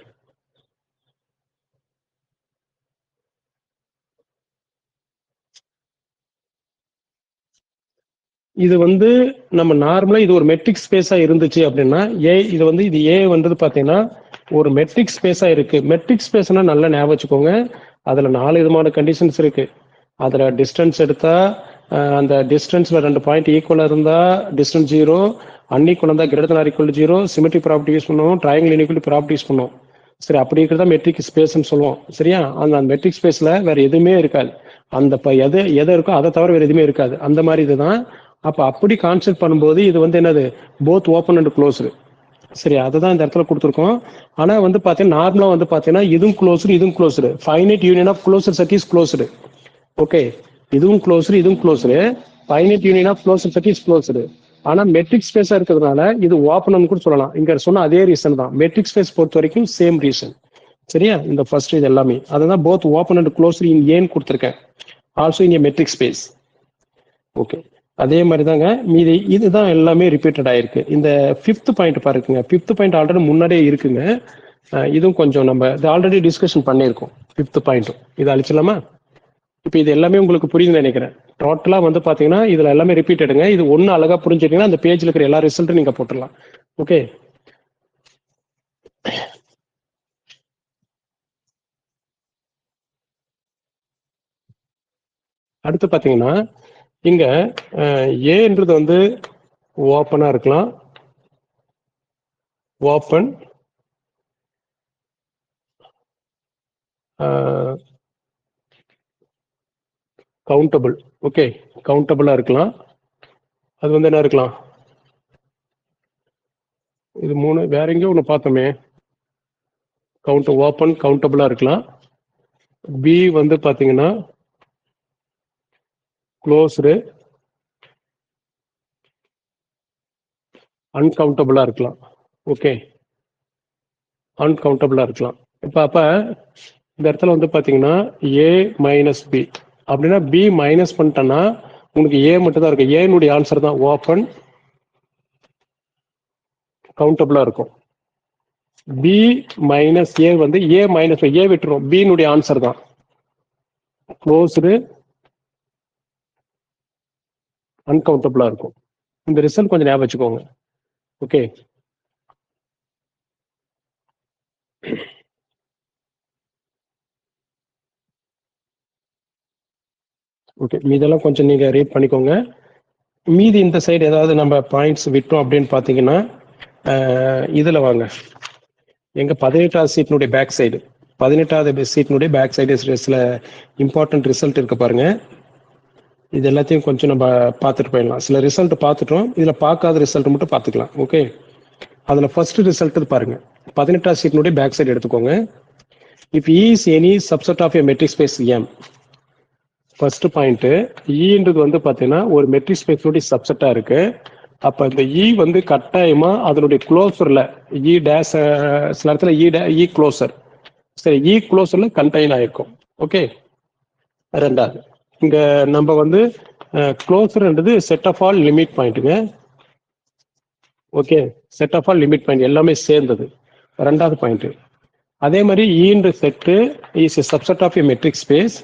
இது வந்து நம்ம நார்மலா இது ஒரு மெட்ரிக் ஸ்பேஸா இருந்துச்சு அப்படின்னா இது வந்து இது ஏ வந்து பாத்தீங்கன்னா ஒரு மெட்ரிக் ஸ்பேஸா இருக்கு. மெட்ரிக் ஸ்பேஸ்னா நல்லா ஞாபகம் வச்சுக்கோங்க, அதுல 4 விதமான கண்டிஷன்ஸ் இருக்கு. அதுல டிஸ்டன்ஸ் எடுத்தா அந்த டிஸ்டன்ஸ்ல 2 பாயிண்ட் ஈக்குவலா இருந்தா டிஸ்டன்ஸ் 0, அன்இக்குவல் இருந்தா greater than or equal to 0, symmetric property use பண்ணுவோம், ட்ரையாங்கிள் இன்இக்வாலிட்டி ப்ராப்பர்ட்டி யூஸ் பண்ணுவோம். சரி, அப்படி இருக்கிறதா மெட்ரிக் ஸ்பேஸ்ன்னு சொல்லுவோம். சரியா, அந்த மெட்ரிக் ஸ்பேஸ்ல வேற எதுவுமே இருக்காது, அந்த எது இருக்கோ அதை தவிர வேற எதுவுமே இருக்காது, அந்த மாதிரி இதுதான். அப்ப அப்படி கான்செப்ட் பண்ணும்போது இது வந்து என்னது, போத் ஓப்பன் அண்ட் க்ளோஸ்டு. சரி, அதுதான் இந்த இடத்துல கொடுத்துருக்கோம். ஆனா வந்து பாத்தீங்கன்னா நார்மலா வந்து பாத்தீங்கன்னா இதுவும் க்ளோஸ்டு, இதுவும் closed. Finite union of closed set is closed. Okay, இதுவும் க்ளோஸ்டு, இதுவும் closed. Finite union of closed set is closed. ஆனா மெட்ரிக் ஸ்பேஸா இருக்கிறதுனால இது ஓப்பன் கூட சொல்லலாம். இங்க சொன்ன அதே ரீசன் தான், மெட்ரிக் ஸ்பேஸ் பொறுத்த வரைக்கும் சேம் ரீசன். சரியா, இந்த ஃபர்ஸ்ட் இது எல்லாமே அதுதான் போத் ஓப்பன் அண்ட் க்ளோஸ்டு இன் ஏன் கொடுத்துருக்கேன், also in metric space. Okay, அதே மாதிரி தாங்க மீதி இதுதான் எல்லாமே ரிப்பீட்டட் ஆயிருக்கு. இந்த 5th பாயிண்ட் பாருங்க, 5th பாயிண்ட் ஆல்ரெடி முன்னாடியே இருக்குங்க. இதுவும் கொஞ்சம் நம்ம ஆல்ரெடி டிஸ்கஷன் பண்ணியிருக்கோம். 5th பாயிண்ட்டும் இது அழிச்சிடலாமா? இப்போ இது எல்லாமே உங்களுக்கு புரியுதுன்னு நினைக்கிறேன். டோட்டலா வந்து பாத்தீங்கன்னா இதுல எல்லாமே ரிப்பீட்டடுங்க. இது ஒண்ணு அழகா புரிஞ்சுட்டீங்கன்னா அந்த பேஜ்ல இருக்கிற எல்லா ரிசல்ட்டும் நீங்க போட்டுடலாம். ஓகே, அடுத்து பாத்தீங்கன்னா இங்க ஏன்றது வந்து ஓப்பனா இருக்கலாம், ஓப்பன், கவுண்டபிள். ஓகே, கவுண்டபிளா இருக்கலாம். அது வந்து என்ன இருக்கலாம், இது 3. வேற எங்கேயோ ஒன்று பார்த்தோமே, கவுண்ட் ஓப்பன் கவுண்டபிளா இருக்கலாம். பி வந்து பார்த்தீங்கன்னா க்ளோஸ்டு அன்கவுண்டபிளா இருக்கலாம். ஓகே, அன்கவுண்டபிளா இருக்கலாம். இப்போ அப்ப இந்த இடத்துல வந்து பார்த்தீங்கன்னா ஏ மைனஸ் பி அப்படின்னா பி மைனஸ் பண்ணிட்டேன்னா உங்களுக்கு ஏ மட்டும் தான் இருக்கு. ஏனுடைய ஆன்சர் தான் ஓப்பன் கவுண்டபிளா இருக்கும். பி மைனஸ் ஏ வந்து ஏ மைனஸ் ஏ விட்டுரும், பினுடைய ஆன்சர் தான் க்ளோஸ்டு அன்கவுண்டபிளா இருக்கும். இந்த ரிசல்ட் கொஞ்சம் ஞாபகம் வச்சுக்கோங்க. ஓகே, ஓகே, இதெல்லாம் கொஞ்சம் நீங்க ரீட் பண்ணிக்கோங்க. மீதி இந்த சைடு ஏதாவது நம்ம பாயிண்ட்ஸ் விட்டோம் அப்படின்னு பார்த்தீங்கன்னா இதுல வாங்க, எங்க 18வது சீட்னுடைய பேக் சைடு, 18வது சீட்னுடைய பேக் சைடு சில இம்பார்ட்டன்ட் ரிசல்ட் இருக்கு பாருங்க. இது எல்லாத்தையும் கொஞ்சம் நம்ம பார்த்துட்டு போயிடலாம். சில ரிசல்ட் பார்த்துட்டோம், இதுல பார்க்காத ரிசல்ட் மட்டும் பார்த்துக்கலாம். ஓகே, அதுல ஃபர்ஸ்ட் ரிசல்ட் பாருங்க, 18வது சீட்னுடைய பேக் சைடு எடுத்துக்கோங்க. If E is any subset of a metric space M, first point, ஈன்றது வந்து பாத்தீங்கன்னா ஒரு மெட்ரிக் ஸ்பேஸோட சப்செட்டா இருக்கு. அப்ப இந்த இ வந்து கட்டாயமா அதனுடைய க்ளோசர்ல இ டேஷ், சில இடத்துல இ க்ளோசர், சரி, இ க்ளோசர்ல கண்டெயின் ஆயிருக்கும். ஓகே, ரெண்டாவது இங்க நம்ம வந்து க்ளோசர்ன்றது செட் ஆஃப் ஆல் லிமிட் பாயிண்ட்டுங்க. Okay, set of all limit point எல்லாமே சேர்ந்தது, ரெண்டாவது பாயிண்ட். அதே மாதிரி ஈன்ற set is subset of a metric space.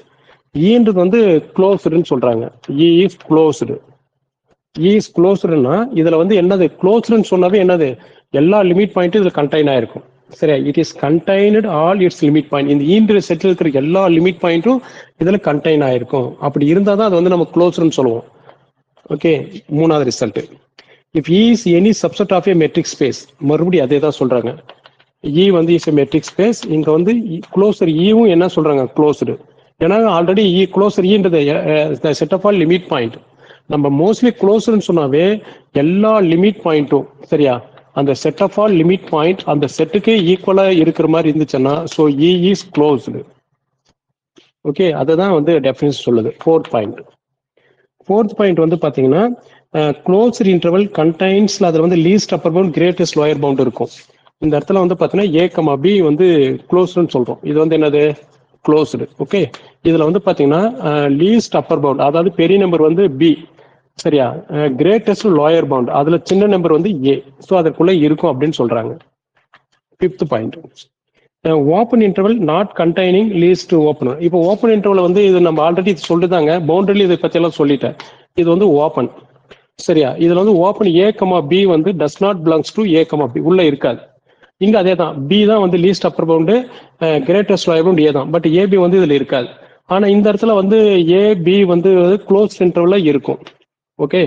ஈன்றது வந்து க்ளோஸ்டுன்னு சொல்றாங்க. E is closed. E is க்ளோஸ்டுன்னா இதுல வந்து என்னது, க்ளோஸ்டுன்னு சொன்னாவே என்னது, எல்லா லிமிட் பாயிண்ட்டும் இதுல கண்டெயின் ஆயிருக்கும். சரியா, it is contained all its limit point. இந்த ஈன்ற செட்டில் இருக்கிற எல்லா லிமிட் பாயிண்ட்டும் இதுல கண்டெயின் ஆயிருக்கும். அப்படி இருந்தா தான் அது வந்து நம்ம க்ளோஸ்டுன்னு சொல்லுவோம். ஓகே, மூணாவது result, if E is any subset of a metric space, மறுபடியும் அதே தான் சொல்றாங்க. இ வந்து இஸ் ஏ மெட்ரிக் ஸ்பேஸ். இங்க வந்து க்ளோசர் ஈவும் என்ன சொல்றாங்க, க்ளோஸ்டு. ஏன்னா ஆல்ரெடி இ க்ளோசர் ஈன்றது set of all limit point. நம்ம மோஸ்ட்லி க்ளோசர்னு சொன்னாவே எல்லா லிமிட் பாயிண்ட்டும், சரியா, அந்த set of all limit point அந்த செட்டுக்கு ஈக்குவலா இருக்கிற மாதிரி இருந்துச்சுன்னா so E is closed. Okay, அதுதான் வந்து டெஃபினிஷன் சொல்லுது. ஃபோர்த் பாயிண்ட் வந்து பாத்தீங்கன்னா க்ளோஸ்டு இன்டர்வல் கண்டைன்ஸ்ல அதுல வந்து least upper bound greatest lower bound இருக்கும். இந்த இடத்துல வந்து பாத்தீங்கன்னா ஏ கமா பி வந்து க்ளோஸ்டுன்னு சொல்றோம். இது வந்து என்னது, க்ளோஸ்டு. ஓகே, இதுல வந்து பாத்தீங்கன்னா லீஸ்ட் அப்பர் பவுண்ட், அதாவது பெரிய நம்பர் வந்து பி, சரியா, கிரேட்டஸ்ட் லோயர் பவுண்ட் அதுல சின்ன நம்பர் வந்து ஏ, ஸோ அதற்குள்ள இருக்கும் அப்படின்னு சொல்றாங்க. Fifth point, open interval not containing least open. இப்போ ஓப்பன் இன்டர்வல் வந்து இது நம்ம ஆல்ரெடி சொல்லிட்டாங்க, பவுண்டரி இதை பத்தி எல்லாம் சொல்லிட்டேன். இது வந்து ஓப்பன், சரியா, இதுல வந்து ஓப்பன் ஏ கமா பி வந்து does not belongs to a comma b, உள்ள இருக்காது. இங்க அதே தான், பி தான் வந்து least upper bound, greatest lower bound a தான், பட் ஏபி வந்து இதுல இருக்காது. ஆனா இந்த இடத்துல வந்து ஏபி வந்து க்ளோஸ் இன்டர்வல்ல இருக்கும். ஓகே,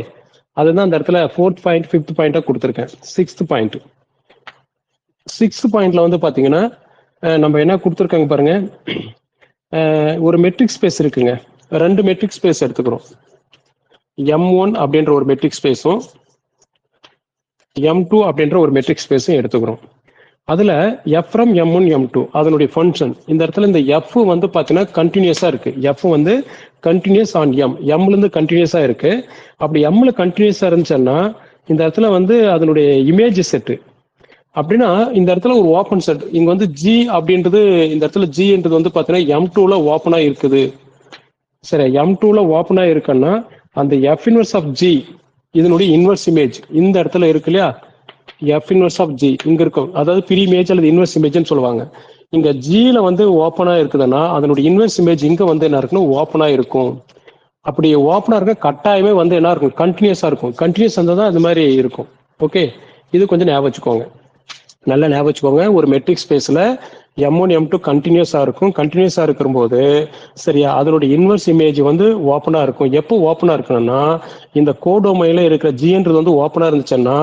அதுதான் இந்த இடத்துல ஃபோர்த் பாயிண்ட் ஃபிஃப்த் பாயிண்டா கொடுத்துருக்கேன். சிக்ஸ்த் பாயிண்ட்ல வந்து பாத்தீங்கன்னா நம்ம என்ன கொடுத்துருக்காங்க பாருங்க, ஒரு மெட்ரிக் ஸ்பேஸ் இருக்குங்க, ரெண்டு மெட்ரிக் ஸ்பேஸ் எடுத்துக்கிறோம். M1 அப்படின்ற ஒரு மெட்ரிக் ஸ்பேஸும் M2 அப்படின்ற ஒரு மெட்ரிக் ஸ்பேஸும் எடுத்துக்கிறோம். அதுல எஃப் ஃப்ரம் M1 M2 அதனுடைய ஃபங்க்ஷன், இந்த இடத்துல இந்த எஃப் வந்து பாத்தீங்கன்னா கண்டினியூஸா இருக்கு. எஃப் வந்து கண்டினியூஸ் ஆன் எம்ல இருந்து கண்டினியூஸா இருக்கு. அப்படி எம்ல கண்டினியூஸா இருந்துச்சுன்னா இந்த இடத்துல வந்து அதனுடைய இமேஜ் செட்டு அப்படின்னா இந்த இடத்துல ஒரு ஓப்பன் செட். இங்க வந்து ஜி அப்படின்றது, இந்த இடத்துல ஜின்றது வந்து பாத்தீங்கன்னா M2ல ஓப்பனா இருக்குது. சரி, M2ல ஓப்பனா இருக்குன்னா அந்த எஃப் இன்வர்ஸ் ஆஃப் ஜி இதனுடைய இன்வர்ஸ் இமேஜ் இந்த இடத்துல இருக்கு இல்லையா, எஃப் இன்வர்ஸ் ஆஃப் ஜி இங்க இருக்கும். அதாவது ப்ரீ இமேஜ் அல்லது இன்வர்ஸ் இமேஜ்னு சொல்லுவாங்க. இங்க ஜில வந்து ஓப்பனா இருக்குதுன்னா அதனுடைய இன்வர்ஸ் இமேஜ் இங்க வந்து என்ன இருக்குன்னு ஓப்பனா இருக்கும். அப்படி ஓப்பனா இருக்க கட்டாயமே வந்து என்ன இருக்கும், கண்டினியூஸா இருக்கும். கண்டினியூஸ் இருந்தால் தான் அது மாதிரி இருக்கும். ஓகே, இது கொஞ்சம் ஞாபகம் வச்சுக்கோங்க, நல்லா ஞாபகம் வச்சுக்கோங்க. ஒரு மெட்ரிக் ஸ்பேஸ்ல M1 M2 கண்டினியூஸா இருக்கும். கண்டினியூஸா இருக்கும்போது சரியா அதனுடைய இன்வர்ஸ் இமேஜ் வந்து ஓப்பனா இருக்கும். எப்போ ஓப்பனா இருக்கணும்னா இந்த கோடொமைன்ல இருக்கிற ஜின்றது வந்து ஓப்பனா இருந்துச்சுன்னா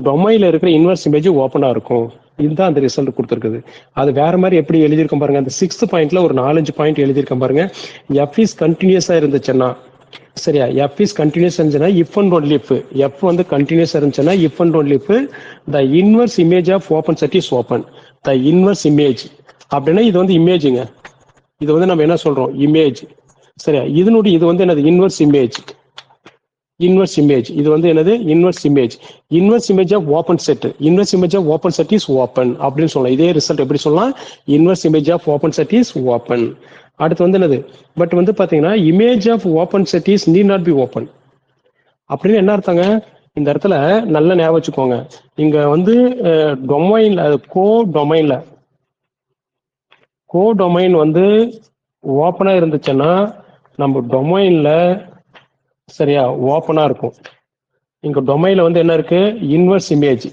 டொமைன்ல இருக்கிற இன்வர்ஸ் இமேஜ் ஓப்பனா இருக்கும். இதுதான் அந்த ரிசல்ட் கொடுத்துருக்குது. அது வேற மாதிரி எப்படி எழுதியிருக்கோம் பாருங்க. அந்த 6th பாயிண்ட்ல ஒரு 4-5 பாயிண்ட் எழுதியிருக்கோம் பாருங்க. எஃப் இஸ் கண்டினியூஸா இருந்துச்சுன்னா, சரியா, எஃப் இஸ் கண்டினியூஸ் இருந்துச்சுன்னா if and only if. F வந்து கண்டினியூஸா இருந்துச்சுன்னா if and only if the inverse image of open set is open. The inverse image அப்படின்னா இது வந்து இமேஜுங்க. இது வந்து நம்ம என்ன சொல்றோம், இமேஜ். சரியா, இதனுடைய இது வந்து என்னது, இன்வர்ஸ் இமேஜ். இன்வர்ஸ் இமேஜ் இது வந்து என்னது, inverse image. Inverse image of open set. Inverse image of open set is open அப்படின்னு சொல்லலாம். இதே ரிசல்ட் எப்படி சொல்லலாம், inverse image of open set is open. அடுத்து வந்து என்னது, பட் வந்து பாத்தீங்கன்னா image of open set is need not be open அப்படின்னு என்ன அர்த்தங்க. இந்த இடத்துல நல்ல ஞாபகம் வச்சுக்கோங்க. இங்க வந்து டொமைன்ல, கோ டொமைன் வந்து ஓப்பனா இருந்துச்சுன்னா நம்ம டொமைன்ல, சரியா, ஓப்பனா இருக்கும். இங்க டொமைன்ல வந்து என்ன இருக்கு, inverse image.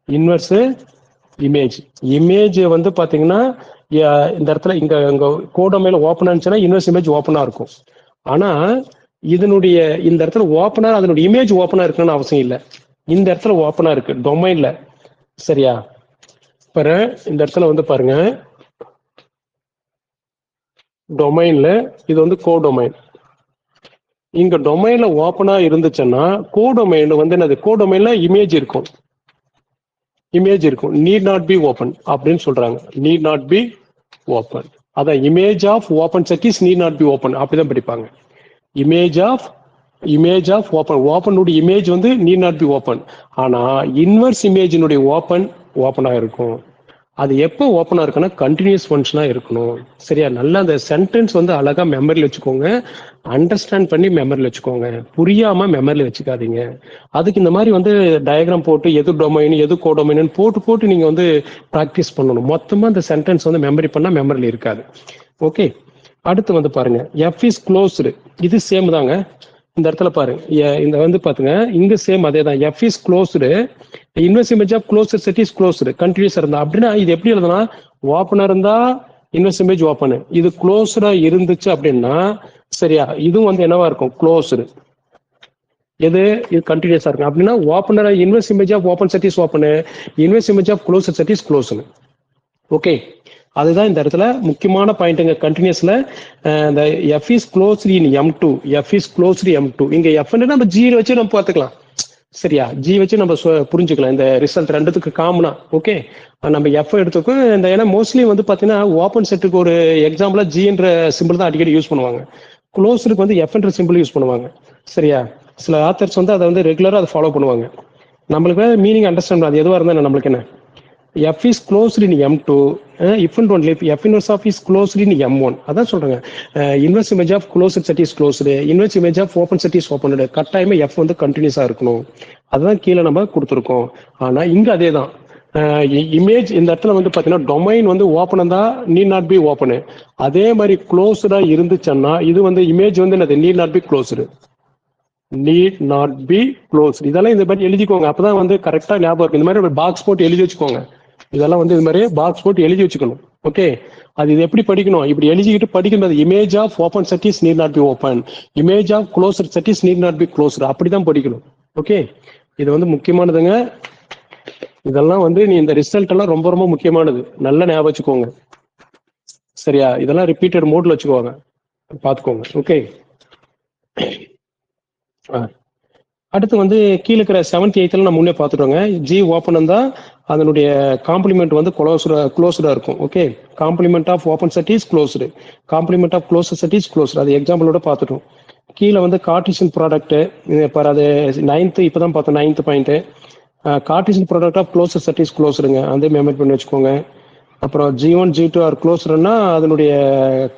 Inverse image image வந்து பாத்தீங்கன்னா இந்த இடத்துல இங்க கோடொமைன்ல ஓப்பனா இருந்துச்சுன்னா இன்வர்ஸ் இமேஜ் ஓப்பனா இருக்கும். ஆனா இதனுடைய இந்த இடத்துல ஓப்பனா, அதனுடைய இமேஜ் ஓப்பனா இருக்குன்னு அவசியம் இல்லை. இந்த இடத்துல ஓப்பனா இருக்கு டொமைன்ல. சரியா, பாரு இந்த இடத்துல வந்து பாருங்க, டொமைன்ல இது வந்து கோடொமைன். இங்க டொமைன்ல ஓப்பனா இருந்துச்சுன்னா கோடொமைன் வந்து என்னது, கோடொமைன்ல இமேஜ் இருக்கும். இமேஜ் இருக்கும். நீட் நாட் பி ஓப்பன் அப்படின்னு சொல்றாங்க. Need not be open. அதான் image of open set is need not be open அப்படிதான் படிப்பாங்க. இமேஜ் ஆஃப் ஓப்பனுடைய இமேஜ் வந்து நீட் நாட் பி ஓப்பன். ஆனா இன்வர்ஸ் இமேஜினுடைய ஓப்பனா இருக்கும். அது எப்போ ஓப்பனா இருக்குன்னா கண்டினியூஸ் ஃபங்க்ஷனா இருக்கணும். சரியா, நல்லா அந்த சென்டென்ஸ் வந்து அழகா மெமரியில் வச்சுக்கோங்க. அண்டர்ஸ்டாண்ட் பண்ணி மெமரியில் வச்சுக்கோங்க. புரியாம மெமரியில் வச்சுக்காதீங்க. அதுக்கு இந்த மாதிரி வந்து டயக்ராம் போட்டு எது டொமைன் எது கோடொமைன் போட்டு நீங்க வந்து ப்ராக்டிஸ் பண்ணணும். மொத்தமா அந்த சென்டென்ஸ் வந்து மெமரி பண்ணா மெமரியில் இருக்காது. ஓகே, அடுத்து வந்து பாருங்க, எஃப் இஸ் க்ளோஸ்டு. இது சேம் தாங்க. இந்த இடத்துல பாருங்க, இந்த வந்து பாத்துங்க, இங்க சேம் அதே தான். F is closed, inverse image of closed set is closed. Continuous இருந்தா அப்படின்னா இது எப்படி எழுதலாம், ஓப்பனா இருந்தா இன்வர்ஸ் இமேஜ் ஓப்பன், இது க்ளோஸ்டா இருந்துச்சு அப்படின்னா, சரியா, இதுவும் வந்து என்னவா இருக்கும், க்ளோஸ்டு. எது, இது கண்டினியூஸா இருக்கும் அப்படின்னா open or inverse image of open set is open, inverse image of closed set is closed. Okay, அதுதான் இந்த இடத்துல முக்கியமான பாயிண்ட்டுங்க. கண்டினியூஸ்ல இந்த f is closed in M2, f is closed M2. இங்க எஃப் நம்ம ஜி வச்சு நம்ம பார்த்துக்கலாம். சரியா, ஜி வச்சு நம்ம புரிஞ்சுக்கலாம் இந்த ரிசல்ட் ரெண்டுத்துக்கு காமனா. ஓகே, நம்ம எஃப் எடுத்துக்கும் இந்த, ஏன்னா மோஸ்ட்லி வந்து பாத்தீங்கன்னா ஓப்பன் செட்டுக்கு ஒரு எக்ஸாம்பிளா ஜின்ற சிம்பிள் தான் அடிக்கடி யூஸ் பண்ணுவாங்க. க்ளோஸ்டுக்கு வந்து எஃப்ன்ற சிம்பிள் யூஸ் பண்ணுவாங்க. சரியா, சில ஆத்தர்ஸ் வந்து அதை வந்து ரெகுலரா அதை ஃபாலோ பண்ணுவாங்க. நம்மளுக்கு மீனிங் அண்டர்ஸ்டாண்ட் அது எதுவாக இருந்தா நம்மளுக்கு என்ன, F is closed in M2, if and only if F inverse of is closed in M1. அதான் சொல்றாங்க, inverse image of closed set is closed, inverse image of open set is open. கட்டாயமா F வந்து கண்டினியூஸா இருக்கணும். அதுதான் கீழே நம்ம கொடுத்துருக்கோம். ஆனா இங்க அதே தான். இமேஜ் இந்த இடத்துல வந்து பாத்தீங்கன்னா டொமைன் வந்து ஓப்பன் தான் நீட் நாட் பி ஓப்பன். அதே மாதிரி க்ளோஸ்டா இருந்துச்சுன்னா இது வந்து இமேஜ் வந்து என்னது, NEET not be closed. NEET not be closed. இதெல்லாம் இந்த மாதிரி எழுதிக்கோங்க. அப்பதான் வந்து கரெக்டா ஞாபகம் இருக்கு. இந்த மாதிரி ஒரு பாக்ஸ் போட்டு எழுதி வச்சுக்கோங்க. இதெல்லாம் வந்து இது மாதிரி பாக்ஸ் போட்டு எழுதி வச்சுக்கணும். ஓகே, அது இது எப்படி படிக்கணும், இப்படி எழுதிக்கிட்டு படிக்கும்போது image of open set is need not be open, image of closed set is need not be closed. அப்படிதான் படிக்கணும். ஓகே, இது வந்து முக்கியமானதுங்க. இதெல்லாம் வந்து நீ இந்த ரிசல்ட் எல்லாம் ரொம்ப ரொம்ப முக்கியமானது. நல்ல ஞாபகம் வச்சுக்கோங்க. சரியா, இதெல்லாம் ரிப்பீட்டட் மோட்ல வச்சுக்கோங்க, பாத்துக்கோங்க. ஓகே, அடுத்து வந்து கீழே இருக்கிற 7th 8th நம்ம முன்னே பார்த்துட்டோங்க. ஜி ஓப்பன் தான் அதனுடைய காம்ப்ளிமெண்ட் வந்து க்ளோஸ்டா இருக்கும். Okay, complement of open set is closed, complement of closed set is closed. அது எக்ஸாம்பிளோட பார்த்துட்டோம். கீழே வந்து கார்ட்டீசியன் ப்ராடக்ட், இப்போ அது 9th இப்பதான் பார்த்தோம், 9th point. Cartesian product of closed set is க்ளோஸ்டுங்க, அதே மெமரி பண்ணி வச்சுக்கோங்க. அப்புறம் G1 G2 ஆர் க்ளோஸ்டுன்னா அதனுடைய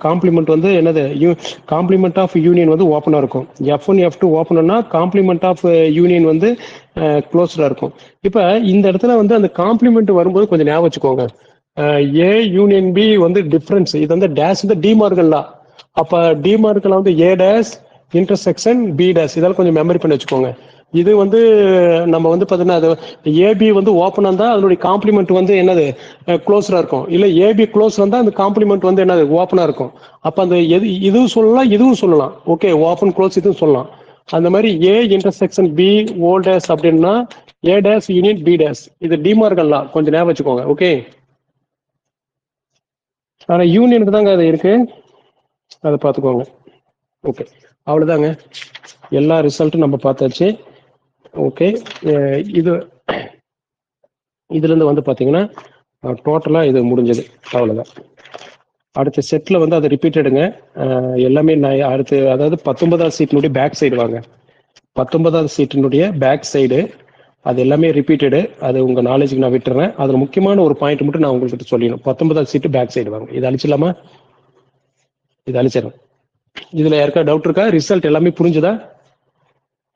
காம்ப்ளிமெண்ட் வந்து என்னது, காம்ப்ளிமெண்ட் ஆஃப் யூனியன் வந்து ஓப்பனா இருக்கும். F1 F2 ஓப்பனா காம்ப்ளிமெண்ட் ஆஃப் யூனியன் வந்து க்ளோஸ்டா இருக்கும். இப்ப இந்த இடத்துல வந்து அந்த காம்ப்ளிமெண்ட் வரும்போது கொஞ்சம் ஞாபகம் வச்சுக்கோங்க. A யூனியன் B வந்து டிஃபரன்ஸ். இது வந்து டேஷ் இந்த டிமார்கன்லாம். அப்ப டிமார்கன்ல வந்து A dash intersection B dash. இதெல்லாம் கொஞ்சம் மெமரி பண்ணி வச்சுக்கோங்க. இது வந்து நம்ம வந்து பாத்தீங்கன்னா அது ஏபி வந்து ஓப்பனா இருந்தா அதனுடைய காம்ப்ளிமெண்ட் வந்து என்னது, க்ளோஸ்டா இருக்கும். இல்ல ஏபி க்ளோஸ் இருந்தா அந்த காம்ப்ளிமெண்ட் வந்து என்னது, ஓப்பனா இருக்கும். அப்ப அந்த இதுவும் சொல்லலாம் இதுவும் சொல்லலாம். ஓகே, ஓப்பன் க்ளோஸ் இதுவும் சொல்லலாம். அந்த மாதிரி A இன்டர்செக்ஷன் B ஓல்டேஸ் அப்படின்னா A dash union B dash. இது டிமார்கன்லாம் கொஞ்சம் ஞாபகம் வச்சுக்கோங்க. ஓகே, ஆனா யூனியனுக்கு தாங்க அது இருக்கு, அதை பார்த்துக்கோங்க. ஓகே, அவ்வளோதாங்க, எல்லா ரிசல்ட்டும் நம்ம பார்த்தாச்சு. ஓகே, இது இதுலேருந்து வந்து பார்த்தீங்கன்னா டோட்டலாக இது முடிஞ்சது, அவ்வளோதான். அடுத்த செட்டில் வந்து அதை ரிப்பீட்டடுங்க எல்லாமே. நான் அடுத்து அதாவது 19வது சீட்டினுடைய பேக் சைடு வாங்க. 19வது சீட்டினுடைய பேக் சைடு அது எல்லாமே ரிப்பீட்டடு. அது உங்கள் நாலேஜுக்கு நான் விட்டுறேன். அதில் முக்கியமான ஒரு பாயிண்ட் மட்டும் நான் உங்களுக்கு சொல்லிடணும். 19வது சீட்டு பேக் சைடு வாங்க. இது அழிச்சிடலாமா? இது அழிச்சிடலாம். இதில் யாருக்கா டவுட் இருக்கா? ரிசல்ட் எல்லாமே புரிஞ்சுதா?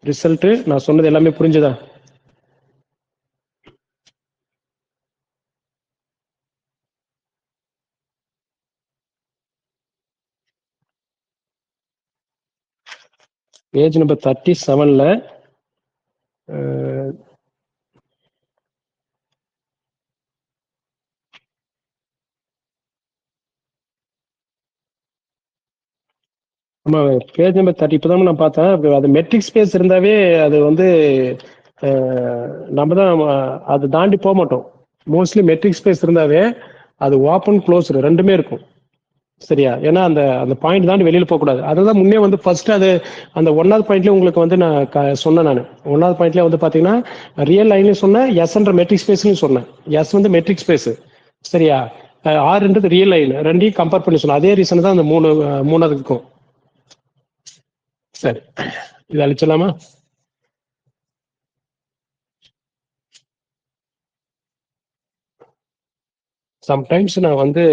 ரிசல்ட்டு நான் சொன்னது எல்லாமே புரிஞ்சுதா? பேஜ் நம்பர் 37ல ஆமா, பேஜ் நம்பர் 30 இப்போதான் நான் பார்த்தேன். அது மெட்ரிக் ஸ்பேஸ் இருந்தாவே அது வந்து நம்ம தான் அது தாண்டி போக மாட்டோம். மோஸ்ட்லி மெட்ரிக் ஸ்பேஸ் இருந்தாவே அது ஓப்பன் க்ளோஸ் ரெண்டுமே இருக்கும். சரியா? ஏன்னா அந்த அந்த பாயிண்ட் தாண்டி வெளியில் போகக்கூடாது. அதுதான் முன்னே வந்து ஃபர்ஸ்ட் அது அந்த 1வது பாயிண்ட்லேயே உங்களுக்கு வந்து நான் சொன்னேன். நான் 1வது பாயிண்ட்லேயே வந்து பார்த்தீங்கன்னா ரியல் லைன்லையும் சொன்னேன், எஸ்ன்ற மெட்ரிக் ஸ்பேஸ்லையும் சொன்னேன். எஸ் வந்து மெட்ரிக் ஸ்பேஸ், சரியா? ஆறுன்றது ரியல் லைன், ரெண்டையும் கம்பேர் பண்ணி சொன்னேன். அதே ரீசன் தான் அந்த மூணாவது இருக்கும். சரி, இது அழிச்சலாமா? சம்டைம்ஸ் நான் வந்து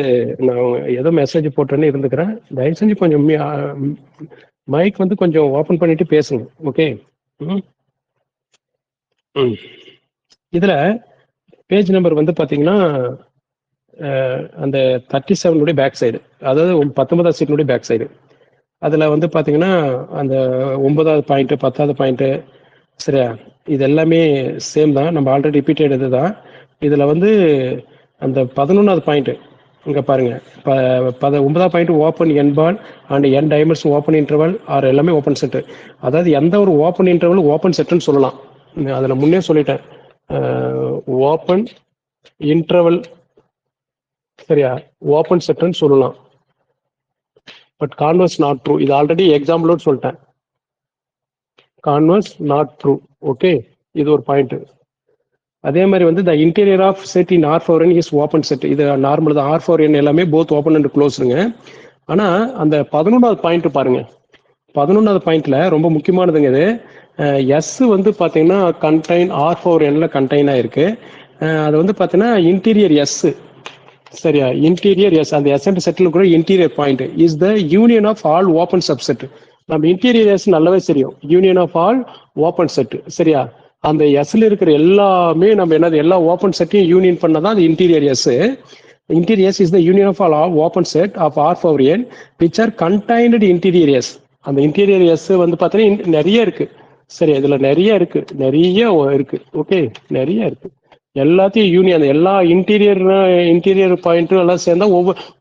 நான் ஏதோ மெசேஜ் போட்டேன்னு இருந்துக்கிறேன். தயவு செஞ்சு கொஞ்சம் மைக் வந்து கொஞ்சம் ஓப்பன் பண்ணிட்டு பேசுங்க. ஓகே, இதுல பேஜ் நம்பர் வந்து பாத்தீங்கன்னா அந்த 37 பேக் சைடு, அதாவது 19வது சீட்டினுடைய பேக் சைடு. அதுல வந்து பாத்தீங்கன்னா அந்த 9வது பாயிண்ட் 10வது பாயிண்ட், சரியா? இது எல்லாமே சேம் தான், நம்ம ஆல்ரெடி ரிப்பீட்டட் இதுதான். இதுல வந்து அந்த 11வது பாயிண்ட் இங்க பாருங்க, 9வது point open n ball and n diamonds open interval are எல்லாமே ஓப்பன் செட். அதாவது எந்த ஒரு ஓப்பன் இன்டர்வல் ஓப்பன் செட்னு சொல்லலாம். அதில் முன்னே சொல்லிட்டேன், ஓப்பன் இன்டர்வல், சரியா, ஓப்பன் செட்னு சொல்லலாம். But converse not true. இது ஆல்ரெடி எக்ஸாம்பிளோட சொல்லிட்டேன், கான்வர்ஸ் நாட் ட்ரூ. ஓகே, இது ஒரு பாயிண்ட். அதே மாதிரி வந்து the interior of set in R4n is open set. இது நார்மல் தான். R4n எல்லாமே போத் ஓப்பன் அண்ட் க்ளோஸ்ங்க. ஆனா அந்த 11வது பாயிண்ட் பாருங்க, 11வது பாயிண்ட்ல ரொம்ப முக்கியமானதுங்க இது. எஸ் வந்து பாத்தீங்கன்னா கண்டைன் R4nல கண்டைன் ஆயிருக்கு. அது வந்து பாத்தீங்கன்னா இன்டீரியர் எஸ், சரியா? இன்டீரியர் எஸ், அந்த எஸ் அண்ட் செட்டில் கூட interior point is the union of all open subset. நம்ம இன்டீரியர் எஸ் நல்லாவே தெரியும், union of all open set, சரியா? அந்த எஸ்ல இருக்கிற எல்லாமே நம்ம என்னது, எல்லா ஓப்பன் செட்டையும் யூனியன் பண்ணதான் அது interior S. Interior S is the union of all open set of R4n which are contained interior S. அந்த இன்டீரியர் எஸ் வந்து பார்த்தீங்கன்னா நிறைய இருக்கு, சரி? இதுல நிறைய இருக்கு. ஓகே, நிறைய இருக்கு. எல்லாத்தையும் யூனியன், எல்லா இன்டீரியர் பாயிண்ட்டும் எல்லாம் சேர்ந்தா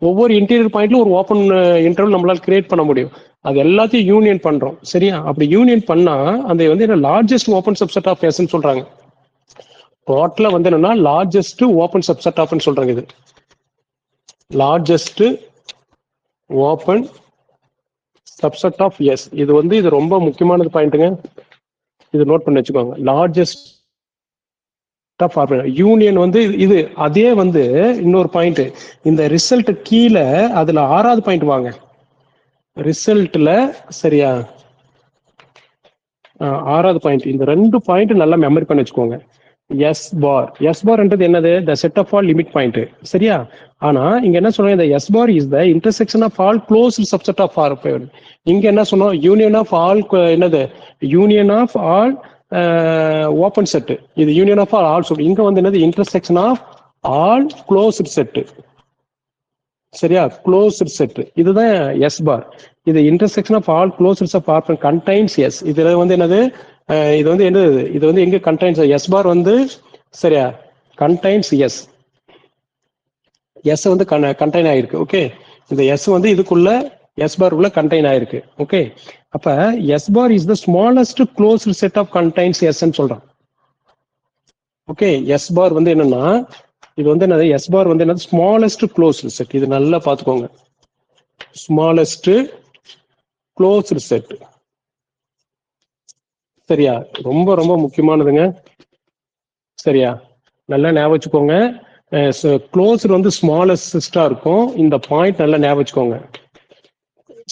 ஒவ்வொரு இன்டீரியர் பாயிண்ட்ல ஒரு ஓப்பன் இன்டர்வல் நம்மளால கிரியேட் பண்ண முடியும். அது எல்லாத்தையும் யூனியன் பண்றோம், சரியா? அப்படி யூனியன் பண்ணா அந்த வந்து என்ன, லார்ஜஸ்ட் ஓப்பன் சப்செட் ஆஃப் எஸ்ன்னு சொல்றாங்க. டோட்டலா வந்து என்னன்னா லார்ஜஸ்ட் ஓப்பன் சப்செட் ஆஃப்னு சொல்றாங்க. இது largest open subset of S. இது வந்து இது ரொம்ப முக்கியமானது பாயிண்ட்டுங்க, இது நோட் பண்ணி வச்சுக்கோங்க. லார்ஜஸ்ட் யூனியன் வந்து இது. அதே வந்து இன்னொரு பாயிண்ட், இந்த ரிசல்ட் கீழே அதுல 6வது பாயிண்ட் வாங்க ரிசல்ட்ல, சரியா? 6வது பாயிண்ட். இந்த 2 பாயிண்ட் நல்லா மெமரி பண்ணி வச்சுக்கோங்க. எஸ் பார்ன்றது என்னது, the set of all limit point, சரியா? ஆனா இங்க என்ன சொல்றாங்க, இந்த S bar is the intersection of all closed subset of R. இங்க என்ன சொன்னோம், யூனியன் ஆஃப் ஆல், என்னது, union of all open set. இது யூனியன் ஆஃப் ஆல் செட். இங்க வந்து என்னது, intersection of all closed set, சரியா? க்ளோஸ்ட் செட், இதுதான் எஸ் பார். இது intersection of all closed of R contains S. இதுல வந்து என்னது, இது வந்து என்னது, இது வந்து எங்க கண்டைன்ஸ், எஸ் பார் வந்து, சரியா, கண்டைன்ஸ் எஸ். எஸ் வந்து கண்டைன் ஆயிருக்கு. ஓகே, இந்த எஸ் வந்து இதுக்குள்ள எஸ் பார் உள்ள கண்டைன் ஆயிருக்கு. ஓகே, அப்ப S bar is the smallest closed set of contains S ன்னு சொல்றான். ஓகே, எஸ் பார் வந்து என்னன்னா, இது வந்து என்னது, எஸ் பார் வந்து என்னது, ஸ்மாலஸ்ட் க்ளோஸ்டு செட். இது நல்லா பார்த்துக்கோங்க, ஸ்மாலஸ்ட் க்ளோஸ்டு செட். சரியா, ரொம்ப ரொம்ப முக்கியமானதுங்க. சரியா, நல்லா ஞாபகம் வச்சுக்கோங்க. க்ளோஸ்டு வந்து ஸ்மாலஸ்டா இருக்கும். இந்த பாயிண்ட் நல்லா ஞாபகம் வச்சுக்கோங்க.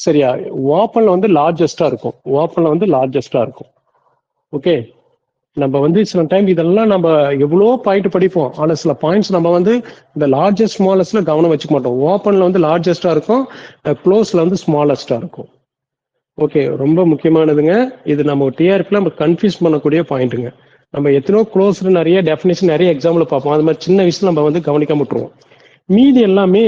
சரியா, ஓப்பன்ல வந்து லார்ஜஸ்டா இருக்கும். ஓப்பன்ல வந்து லார்ஜஸ்டா இருக்கும். ஓகே, நம்ம வந்து சில டைம் இதெல்லாம் நம்ம எவ்வளோ பாயிண்ட் படிப்போம், ஆனா சில பாயிண்ட்ஸ் நம்ம வந்து இந்த லார்ஜஸ்ட் ஸ்மாலஸ்ட்ல கவனம் வச்சுக்க மாட்டோம். ஓப்பன்ல வந்து லார்ஜஸ்டா இருக்கும், க்ளோஸ்ல வந்து ஸ்மாலஸ்டா இருக்கும். ஓகே, ரொம்ப முக்கியமானதுங்க. இது நம்ம டிஆர்பில நம்ம கன்ஃபியூஸ் பண்ணக்கூடிய பாயிண்ட்டுங்க. நம்ம எத்தனோ க்ளோஸ்டு நிறைய டெஃபினேஷன் நிறைய எக்ஸாம்பிள் பார்ப்போம். அது மாதிரி சின்ன விஷயம் நம்ம வந்து கவனிக்காம விட்டுருவோம். மீதி எல்லாமே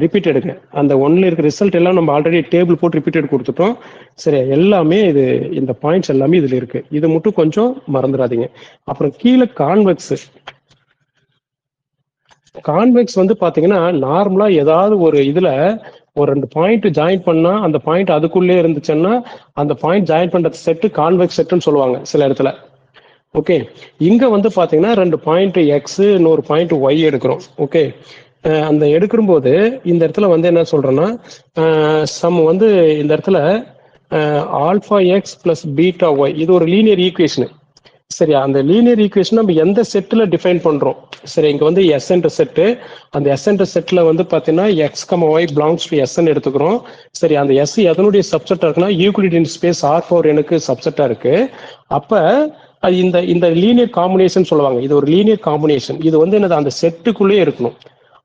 ரிப்பீட்டடுங்க. அந்த ஒன்ல இருக்க ரிசல்ட் எல்லாம் நம்ம ஆல்ரெடி டேபிள் போட்டு ரிப்பீட்டட் கொடுத்துட்டோம். சரி, எல்லாமே இது இந்த பாயிண்ட்ஸ் எல்லாமே இதுல இருக்கு. இதை மட்டும் கொஞ்சம் மறந்துடாதீங்க. அப்புறம் கீழே கான்வெக்ஸ். கான்வெக்ஸ் வந்து பாத்தீங்கன்னா நார்மலா ஏதாவது ஒரு இதுல ஒரு 2 பாயிண்ட் ஜாயின் பண்ணா அந்த பாயிண்ட் அதுக்குள்ளே இருந்துச்சுன்னா அந்த பாயிண்ட் ஜாயின் பண்ற செட்டு கான்வெக்ஸ் செட்டுன்னு சொல்லுவாங்க சில இடத்துல. ஓகே, இங்க வந்து பாத்தீங்கன்னா 2 பாயிண்ட் எக்ஸ் இன்னொரு பாயிண்ட் ஒய் எடுக்கிறோம். ஓகே, அந்த எடுக்கும்போது இந்த இடத்துல வந்து என்ன சொல்றேன்னா, சம் வந்து இந்த இடத்துல alpha x plus beta y, இது ஒரு லீனியர் ஈக்குவேஷன். சரியா, அந்த லீனியர் ஈக்குவேஷன் நம்ம எந்த செட்ல டிஃபைன் பண்றோம். சரி, இங்க வந்து எஸ் என்ற செட்டு, அந்த எஸ் என்ற செட்ல வந்து பாத்தீங்கன்னா x comma y belongs to S எடுத்துக்கிறோம். சரி, அந்த எஸ் எதனுடைய சப்செட்டா இருக்குன்னா யூக்ளிடியன் ஸ்பேஸ் R4 எனக்கு சப்செட்டா இருக்கு. அப்ப இந்த இந்த லீனியர் காம்பினேஷன் சொல்லுவாங்க. இது ஒரு லீனியர் காம்பினேஷன். இது வந்து என்னது, அந்த செட்டுக்குள்ளேயே இருக்கணும்.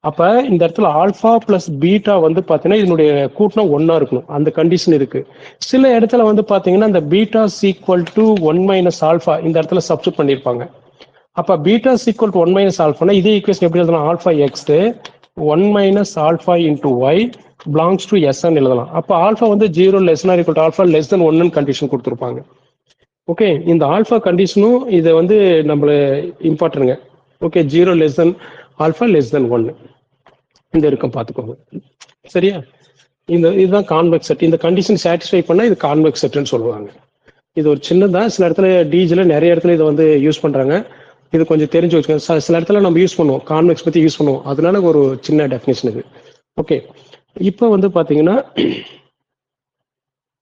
அப்ப இந்த இடத்துல ஆல்பா பிளஸ் பீட்டா வந்து பாத்தீங்கன்னா இதனுடைய கூட்டினா 1 இருக்கணும். அந்த கண்டிஷன் இருக்கு. சில இடத்துல வந்து பாத்தீங்கன்னா இந்த beta equal to 1 minus alpha இந்த இடத்துல சப்ஸ்டிட் பண்ணிருப்பாங்க. அப்ப பீட்டா ஈக்குவல் டு 1 மைனஸ் ஆல்பானா இதே ஈக்குவேஷன் எப்படி எழுதலாம், alpha x 1 minus alpha into y belongs to S எழுதலாம். அப்ப ஆல்பா வந்து 0 less or equal to alpha less than 1 condition கொடுத்துருப்பாங்க. ஓகே, இந்த ஆல்பா கண்டிஷனும் இதை வந்து நம்மள இம்பார்ட்டன்ங்க. Okay, 0 less than alpha less than 1 இந்த இருக்கும் பார்த்துக்கோங்க. சரியா, இதுதான் கான்வெக்ஸ் செட். இந்த கண்டிஷன் சாட்டிஸ்ஃபை பண்ணா இது கான்வெக்ஸ் செட்னு சொல்லுவாங்க. இது ஒரு சின்னதான், சில இடத்துல டிஜில நிறைய இடத்துல இதை வந்து யூஸ் பண்றாங்க. இது கொஞ்சம் தெரிஞ்சு வச்சுக்கோங்க. சில இடத்துல நம்ம யூஸ் பண்ணுவோம், கான்வெக்ஸ் பத்தி யூஸ் பண்ணுவோம். அதனால ஒரு சின்ன டெஃபினேஷன் இது. ஓகே, இப்போ வந்து பாத்தீங்கன்னா